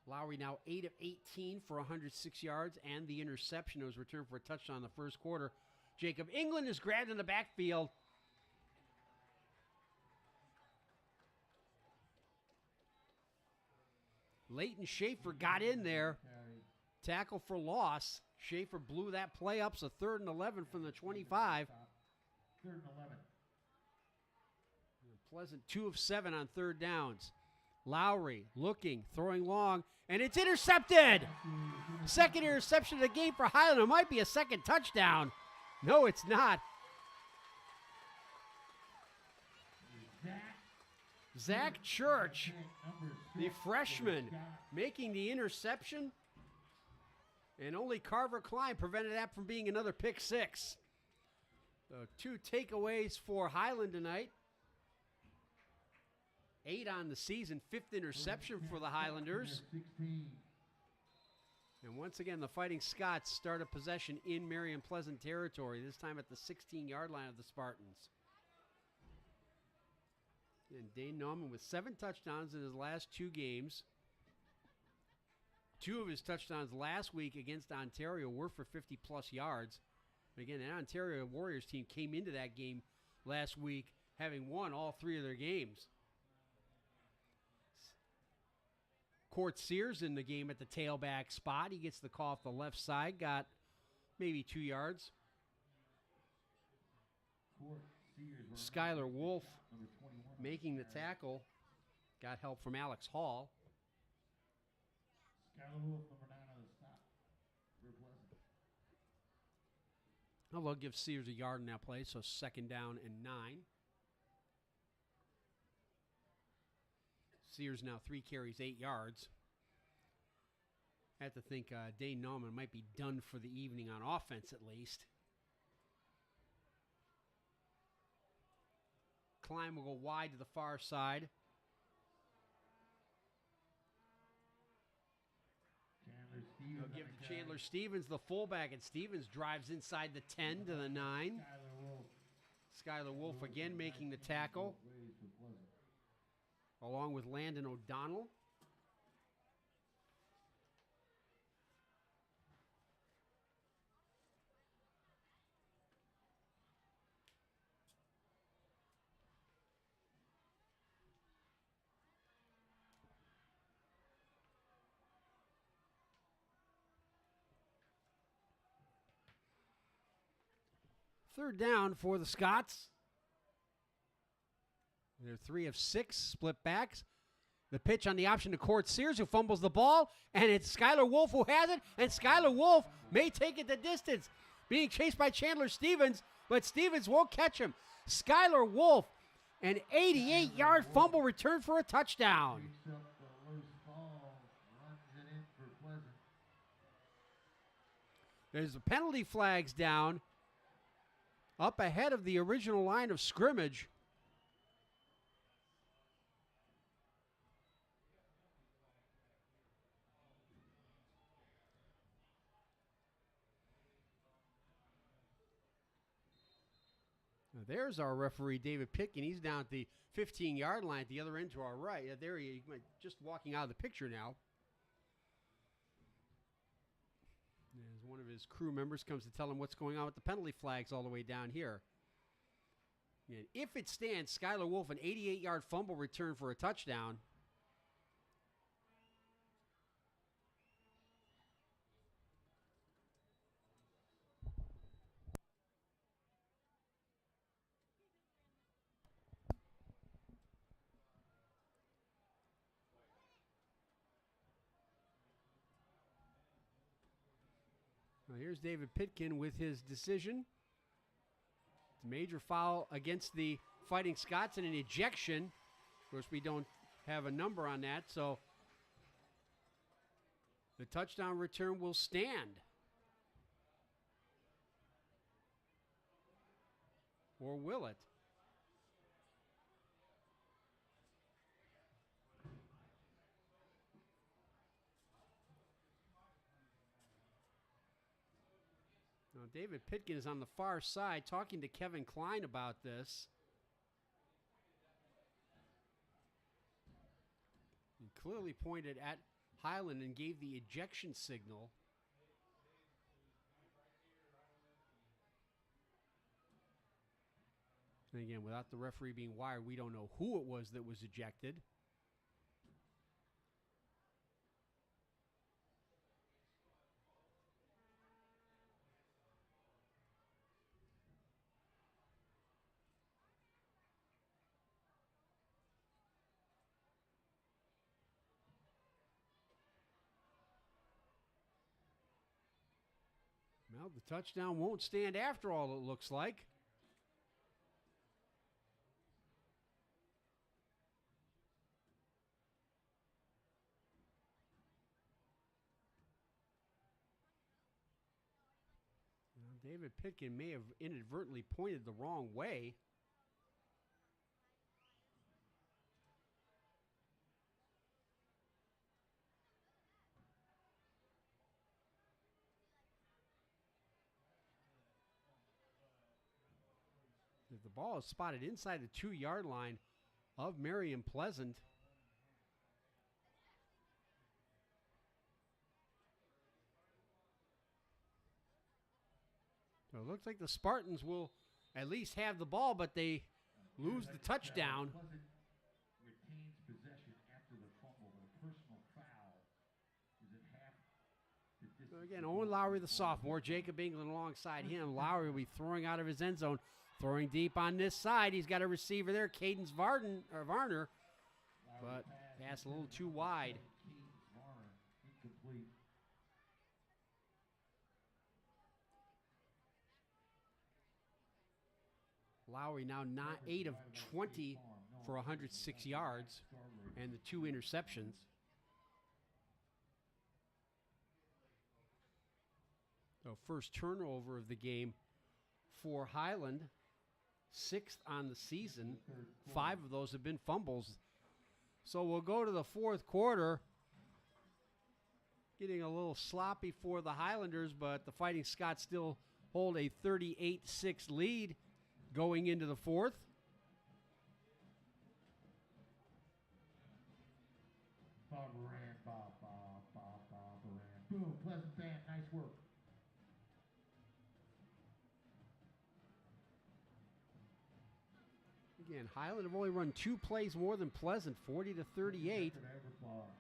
Lowry now 8 of 18 for 106 yards and the interception. It was returned for a touchdown in the first quarter. Jacob England is grabbed in the backfield. Leighton Schaefer got in there. Tackle for loss. Schaefer blew that play up, so 3rd and 11 from the 25. 3rd and 11. Pleasant 2 of 7 on 3rd downs. Lowry looking, throwing long, and it's intercepted. Second interception of the game for Highland. It might be a second touchdown. No, it's not. Zach Church, the freshman, making the interception, and only Carver Klein prevented that from being another pick six. So 2 takeaways for Highland tonight. 8 on the season, 5th interception for the Highlanders. And once again, the Fighting Scots start a possession in Marion Pleasant territory, this time at the 16-yard line of the Spartans. And Dane Nauman with 7 touchdowns in his last 2 games. 2 of his touchdowns last week against Ontario were for 50-plus yards. But again, the Ontario Warriors team came into that game last week having won all 3 of their games. Court Sears in the game at the tailback spot. He gets the call off the left side, got maybe 2 yards. Skylar Wolf making the tackle. Got help from Alex Hall. Skylar Wolf, number 9 on the stop. Real pleasant. Oh, they'll give Sears a yard in that play, so 2nd down and 9. Sears now 3 carries, 8 yards. I have to think Dane Nauman might be done for the evening on offense at least. Klein will go wide to the far side. They'll give to Chandler Stevens, the fullback, and Stevens drives inside the 10 to the 9. Skylar Wolf again making the tackle, along with Landon O'Donnell. Third down for the Scots. They're 3 of 6 split backs. The pitch on the option to Court Sears, who fumbles the ball, and it's Skylar Wolf who has it, and Skylar Wolf may take it the distance. Being chased by Chandler Stevens, but Stevens won't catch him. Skylar Wolf, an 88-yard fumble return for a touchdown. There's the penalty flags down, up ahead of the original line of scrimmage. Now there's our referee, David Pitkin. He's down at the 15-yard line at the other end to our right. There he is, just walking out of the picture now. As one of his crew members comes to tell him what's going on with the penalty flags all the way down here. And if it stands, Skylar Wolf, an 88-yard fumble return for a touchdown. Well, here's David Pitkin with his decision. It's a major foul against the Fighting Scots and an ejection. Of course, we don't have a number on that, so the touchdown return will stand. Or will it? Now, David Pitkin is on the far side talking to Kevin Klein about this. He clearly pointed at Highland and gave the ejection signal. And again, without the referee being wired, we don't know who it was that was ejected. Well, the touchdown won't stand after all, it looks like. Well, David Pitkin may have inadvertently pointed the wrong way. The ball is spotted inside the 2-yard line of Marion Pleasant. So it looks like the Spartans will at least have the ball, but they lose the touchdown. Pleasant retains possession after the fumble, but a personal foul is at half the distance. So again, Owen Lowry, the sophomore, Jacob England alongside him. Lowry will be throwing out of his end zone, throwing deep on this side. He's got a receiver there, Cadence Varner, but pass a little too wide. Cadence Varner, incomplete. Lowry now 8 of 20 for 106 yards and the 2 interceptions. So first turnover of the game for Highland, 6th on the season. 5 of those have been fumbles. So we'll go to the fourth quarter. Getting a little sloppy for the Highlanders, but the Fighting Scots still hold a 38-6 lead going into the fourth. Bob Moran, Bob Moran. Boom, Pleasant band, nice work. Again, Highland have only run 2 plays more than Pleasant, 40-38.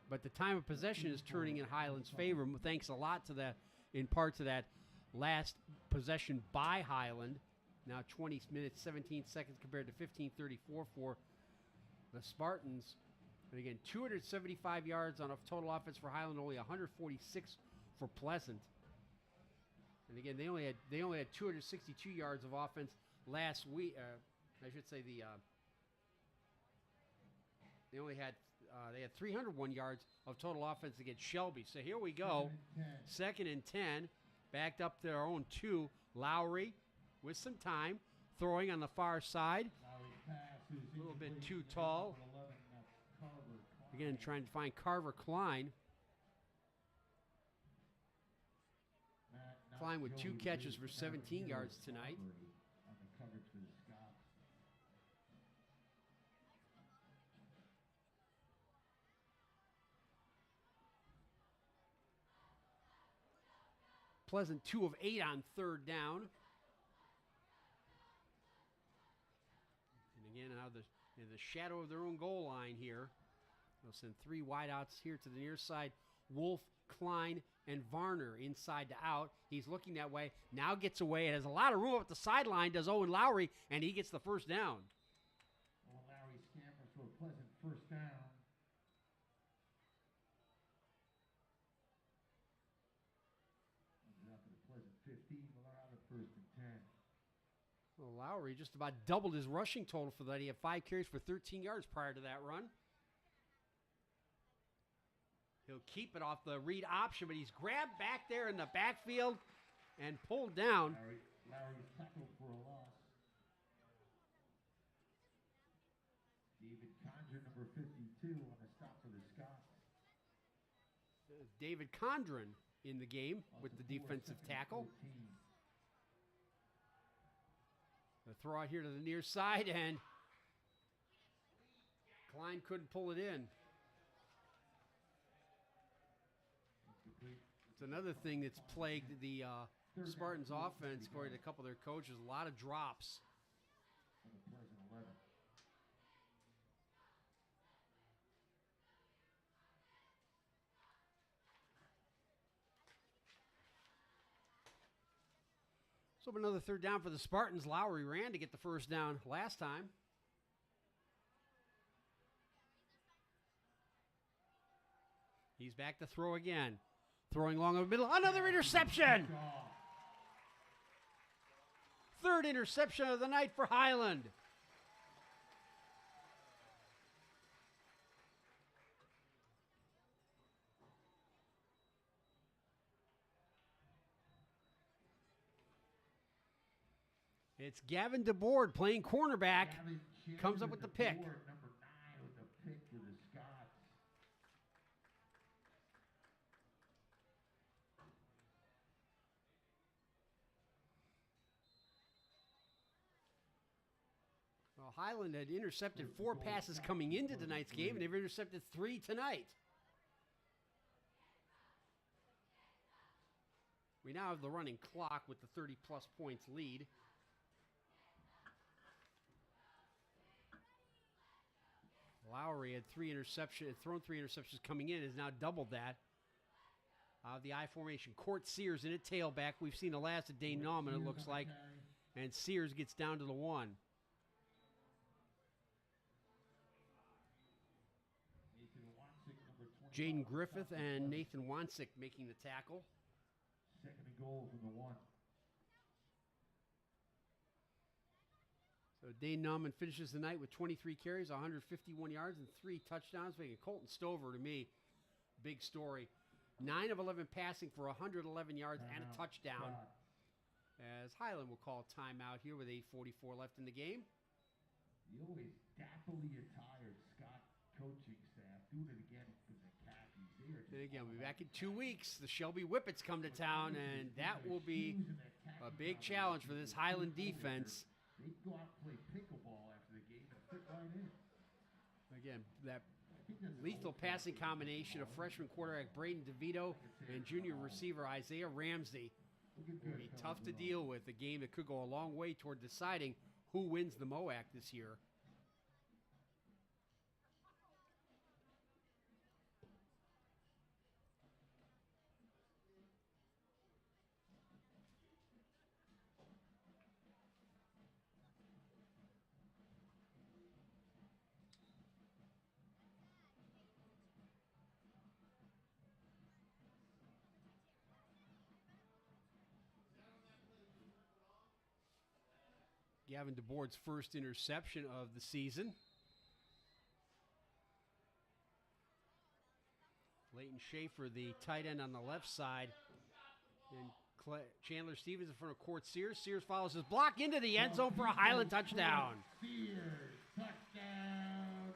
But the time of possession is turning in Highland's favor, thanks a lot to that, in part to that last possession by Highland. Now 20 minutes, 17 seconds compared to 15:34 for the Spartans. And again, 275 yards on a total offense for Highland, only 146 for Pleasant. And again, they only had 262 yards of offense last week. I should say they had 301 yards of total offense against Shelby. So here we go, 2nd and 10, backed up to our own 2. Lowry with some time, throwing on the far side. A little bit too tall. Again, trying to find Carver Klein. Klein with 2 catches for 17 yards tonight. Pleasant 2 of 8 on 3rd down. And again, now in the shadow of their own goal line here. They'll send 3 wideouts here to the near side. Wolf, Klein, and Varner inside to out. He's looking that way. Now gets away. It has a lot of room up the sideline, does Owen Lowry, and he gets the first down. Owen Lowry scampers for a Pleasant first down. After the Pleasant First and 10. Well, Lowry just about doubled his rushing total for that. He had 5 carries for 13 yards prior to that run. He'll keep it off the read option, but he's grabbed back there in the backfield and pulled down. Lowry's tackled for a loss. David Condren, number 52, on the stop for the Scots. David Condren in the game with the defensive tackle. The throw out here to the near side, and Klein couldn't pull it in. It's another thing that's plagued the Spartans offense, according to a couple of their coaches, a lot of drops. So another third down for the Spartans. Lowry ran to get the first down last time. He's back to throw again. Throwing long over the middle. Another interception! Third interception of the night for Highland. It's Gavin DeBoard playing cornerback. Comes up with the pick. Number 9 with the pick for the Scots. Well, Highland had intercepted 4 passes coming into tonight's game, and they've intercepted 3 tonight. We now have the running clock with the 30-plus points lead. Lowry had thrown 3 interceptions coming in, has now doubled that. The I formation. Court Sears in a tailback. We've seen the last of Dane Nauman, it looks like. And Sears gets down to the 1. Jaden Griffith and Nathan Wansick making the tackle. Second and goal from the 1. So Dane Nauman finishes the night with 23 carries, 151 yards, and 3 touchdowns, making Colton Stover, to me, big story. 9 of 11 passing for 111 yards and a touchdown. As Highland will call a timeout here with 8:44 left in the game. The always dapperly attired Scott coaching staff doing it again with the khakis. And again, we'll be back in 2 weeks. The Shelby Whippets come to town, and that will be a big challenge for this Highland defense. They go out and play pickleball after the game and fit right in. Again, that lethal passing combination of freshman quarterback Braden DeVito and junior receiver Isaiah Ramsey will be tough to deal with. A game that could go a long way toward deciding who wins the MOAC this year. Gavin DeBoard's first interception of the season. Leighton Schaefer, the tight end on the left side. And Chandler Stevens in front of Court Sears. Sears follows his block into the end zone for a Highland touchdown. Sears, touchdown,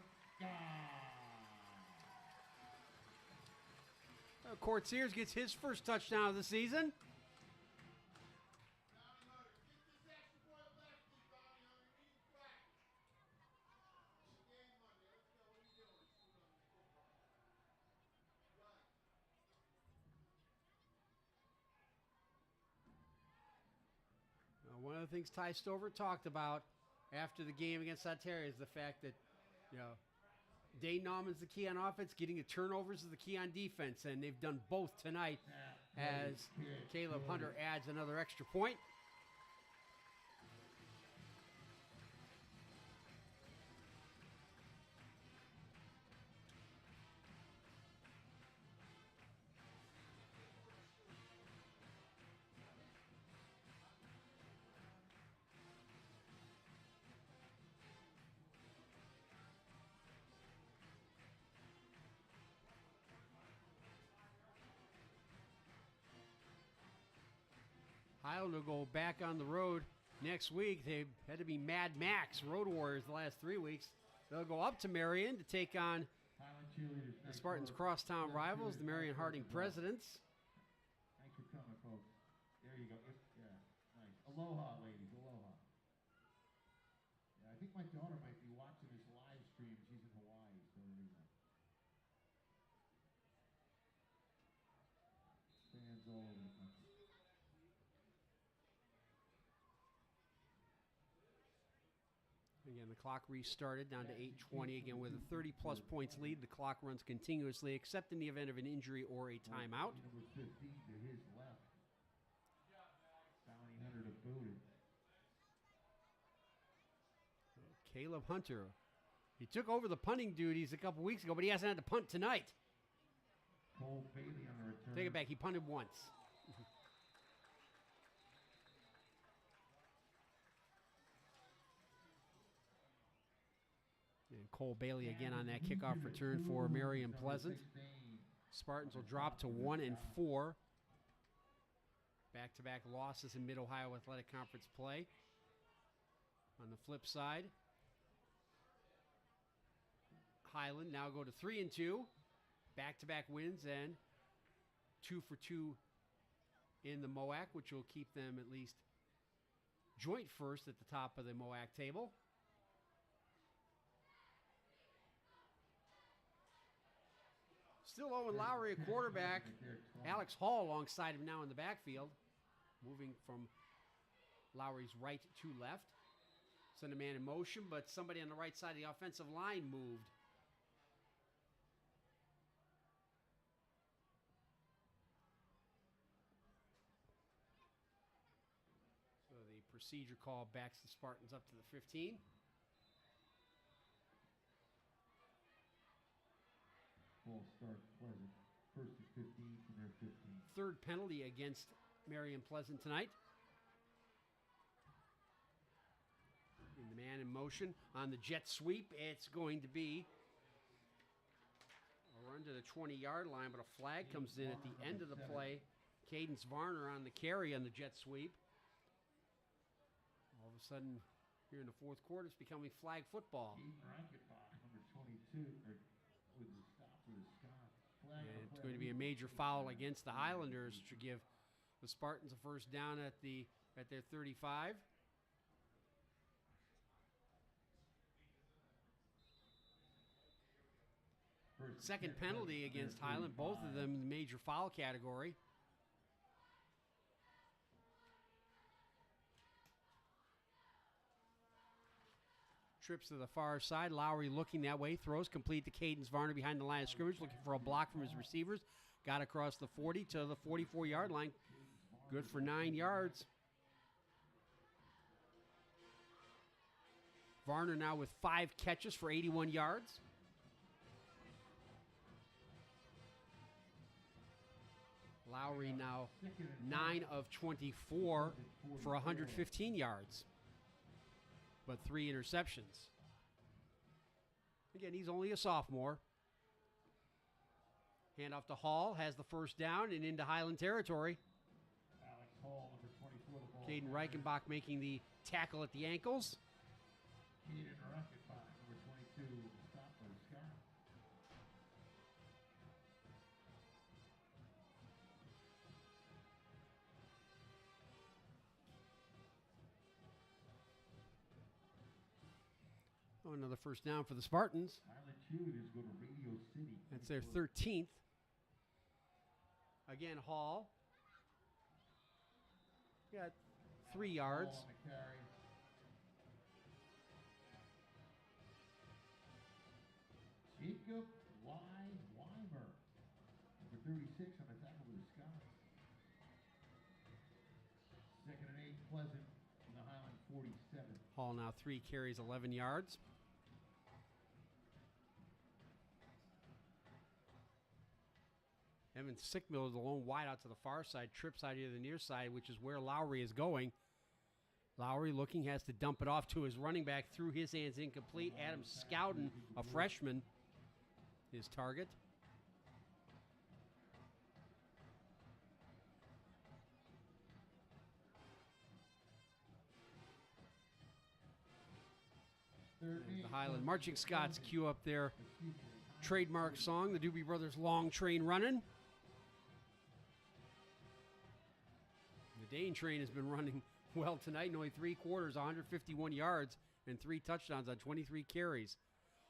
Court Sears gets his first touchdown of the season. One of the things Ty Stover talked about after the game against Ontario is the fact that, Dane Nauman's the key on offense, getting the turnovers is the key on defense, and they've done both tonight as Caleb Hunter adds another extra point. Highland will go back on the road next week. They had to be Mad Max Road Warriors the last 3 weeks. They'll go up to Marion to take on the Spartans' crosstown rivals, the Marion Harding Presidents. Thanks for coming, folks. There you go. Yeah, nice. Aloha, ladies. Aloha. Yeah, I think my daughter might be watching this live stream. She's in Hawaii, so there you go. Fans all over the country. Again, the clock restarted down to 8:20. Again, with a 30-plus points lead, the clock runs continuously, except in the event of an injury or a timeout. Number 15 to his left. Bounty Hunter to Booted. Caleb Hunter. He took over the punting duties a couple weeks ago, but he hasn't had to punt tonight. Cole Bailey on the return. Take it back. He punted once. And Cole Bailey again on that kickoff return for Marion Pleasant. Spartans will drop to 1-4. Back-to-back losses in Mid-Ohio Athletic Conference play. On the flip side, Highland now go to 3-2. Back-to-back wins and 2 for 2 in the MOAC, which will keep them at least joint first at the top of the MOAC table. Still Owen Lowry, a quarterback. Alex Hall alongside him now in the backfield. Moving from Lowry's right to left. Send a man in motion, but somebody on the right side of the offensive line moved. So the procedure call backs the Spartans up to the 15. Full start Pleasant. First and 15 from their 15. Third penalty against Marion Pleasant tonight. And the man in motion on the jet sweep. It's going to be a run to the 20-yard line, but a flag comes in at the end of the play. Cadence Varner on the carry on the jet sweep. All of a sudden, here in the fourth quarter, it's becoming flag football. Number 22, with the stop with the Scott. And it's going to be a major foul against the Highlanders to give the Spartans a first down at their 35. Second penalty against Highland, both of them in the major foul category. Trips to the far side. Lowry looking that way. Throws complete to Cadence Varner behind the line of scrimmage, looking for a block from his receivers. Got across the 40 to the 44-yard line. Good for 9 yards. Varner now with 5 catches for 81 yards. Lowry now 9 of 24 for 115 yards, but 3 interceptions. Again, he's only a sophomore. Handoff to Hall, has the first down and into Highland territory. Alex Hall, number 24, the ball. Caden Reichenbach making the tackle at the ankles. Caden Reichenbach, number 22, with the stop by Scott. Oh, another first down for the Spartans. Highland Cheerleaders go to Radio City. That's their 13th. Again, Hall. Got 3 yards. Hall on the carry. Jacob Weimer, number 36, on the tackle with the Scott. Second and 8, Pleasant from the Highland 47. Hall now 3 carries, 11 yards. Evan Sickmill is the lone wide out to the far side, trips out here to the near side, which is where Lowry is going. Lowry looking, has to dump it off to his running back, through his hands, incomplete. Adam Scowden, a freshman, his target. Highland Marching Scots cue up their trademark song, the Doobie Brothers' Long Train Running. The Dane train has been running well tonight in only 3 quarters, 151 yards and 3 touchdowns on 23 carries.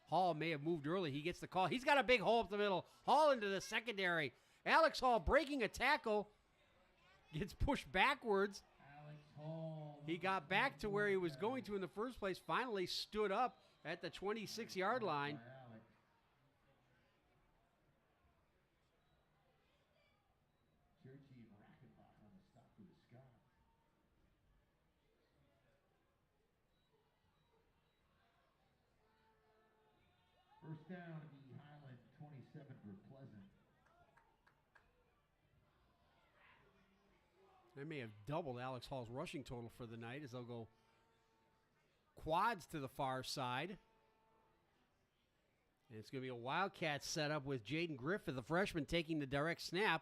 Hall may have moved early. He gets the call. He's got a big hole up the middle. Hall into the secondary. Alex Hall breaking a tackle. Gets pushed backwards. He got back to where he was going to in the first place. Finally stood up at the 26-yard line. First down to be Highland, 27 for Pleasant. They may have doubled Alex Hall's rushing total for the night as they'll go quads to the far side. And it's going to be a Wildcat setup with Jaden Griffith, the freshman, taking the direct snap.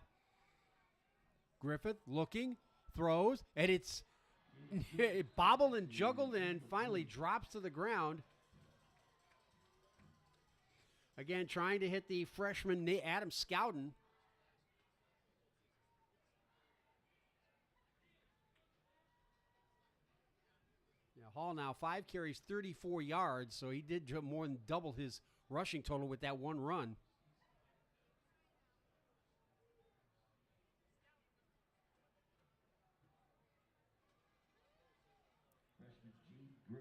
Griffith looking, throws, and it bobbled and juggled and finally drops to the ground. Again, trying to hit the freshman Adam Scowden. Hall now 5 carries, 34 yards, so he did more than double his rushing total with that one run.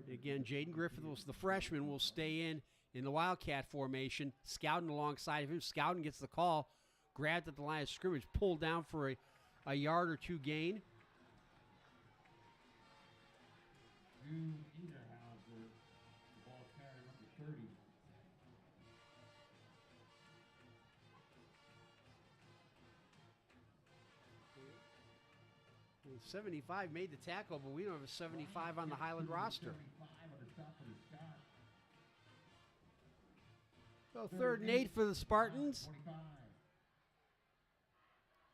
Again, Jaden Griffith, the freshman, will stay in the Wildcat formation. Scowden alongside of him. Scowden gets the call, grabbed at the line of scrimmage, pulled down for a yard or 2 gain. Niederhauser, the ball carrier number 30. 75 made the tackle, but we don't have a 75 on the Highland roster. So 3rd and 8 for the Spartans.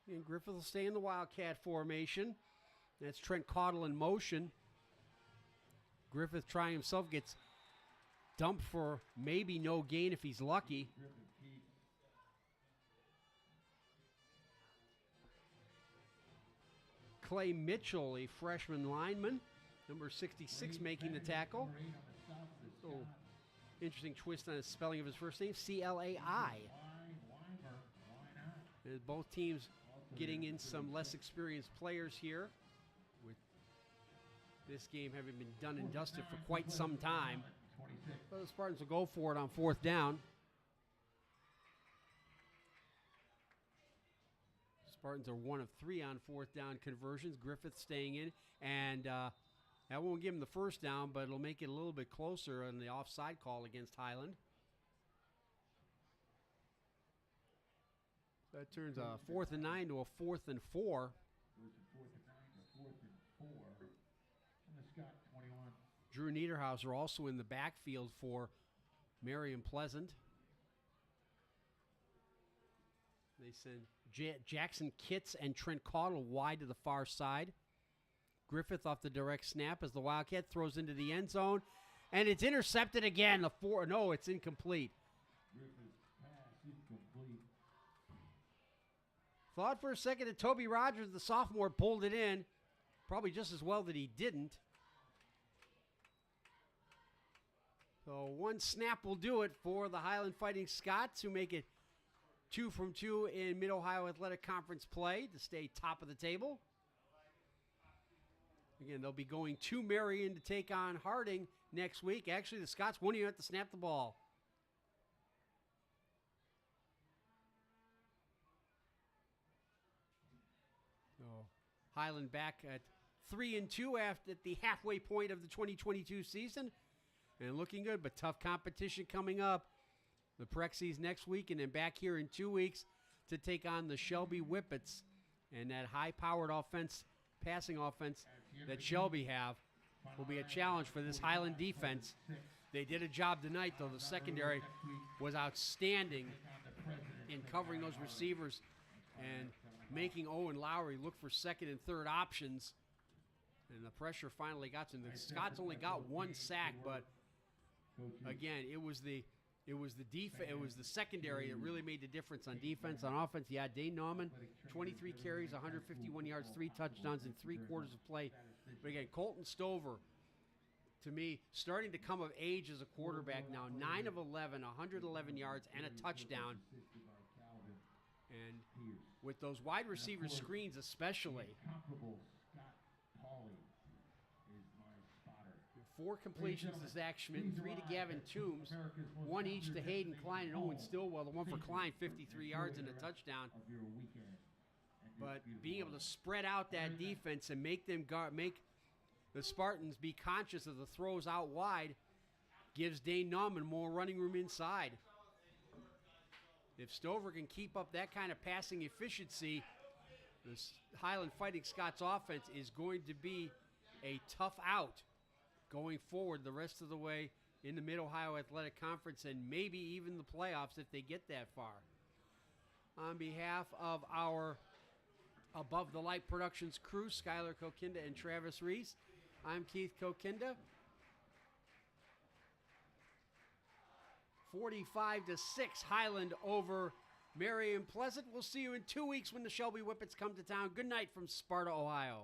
And Griffith will stay in the Wildcat formation. That's Trent Caudle in motion. Griffith trying himself, gets dumped for maybe no gain if he's lucky. Clay Mitchell, a freshman lineman, number 66, making the tackle. Oh, interesting twist on the spelling of his first name, C-L-A-I. And both teams getting in some less experienced players here, with this game having been done and dusted for quite some time. So the Spartans will go for it on 4th down. Spartans are 1 of 3 on 4th down conversions. Griffith staying in, and that won't give him the first down, but it'll make it a little bit closer on the offside call against Highland. That turns a 4th and 9 to a 4th and 4. Drew Niederhauser also in the backfield for Marion Pleasant. They send Jackson Kitts and Trent Caudle wide to the far side. Griffith off the direct snap as the Wildcat throws into the end zone. And it's intercepted again. No, it's incomplete. Thought for a second that Toby Rogers, the sophomore, pulled it in. Probably just as well that he didn't. So 1 snap will do it for the Highland Fighting Scots, who make it 2 from 2 in Mid-Ohio Athletic Conference play to stay top of the table. Again, they'll be going to Marion to take on Harding next week. Actually, the Scots won't even have to snap the ball. So Highland back at 3-2 at the halfway point of the 2022 season. And looking good, but tough competition coming up. The Prexies next week, and then back here in 2 weeks to take on the Shelby Whippets. And that high-powered passing offense that Shelby have will be a challenge for this Highland defense. They did a job tonight, though. The secondary was outstanding in covering those receivers and making Owen Lowry look for 2nd and 3rd options. And the pressure finally got to them. The Scots only got 1 sack, but again, it was the secondary that really made the difference on defense. On offense, yeah, Dane Nauman, 23 carries, 151 yards, 3 touchdowns in 3 quarters of play. But again, Colton Stover, to me, starting to come of age as a quarterback now, 9 of 11, 111 yards, and a touchdown. And with those wide receiver screens especially, 4 completions to Zach Schmidt, 3 to Gavin Toombs, 1 each to Hayden Klein and Owen Stillwell. The one for Klein, 53 yards and a touchdown. But being able to spread out that defense and make the Spartans be conscious of the throws out wide gives Dane Nauman more running room inside. If Stover can keep up that kind of passing efficiency, the Highland Fighting Scots offense is going to be a tough out going forward the rest of the way in the Mid-Ohio Athletic Conference and maybe even the playoffs if they get that far. On behalf of our Above the Light Productions crew, Skylar Kokinda and Travis Reese, I'm Keith Kokinda. 45-6, Highland over Marion Pleasant. We'll see you in 2 weeks when the Shelby Whippets come to town. Good night from Sparta, Ohio.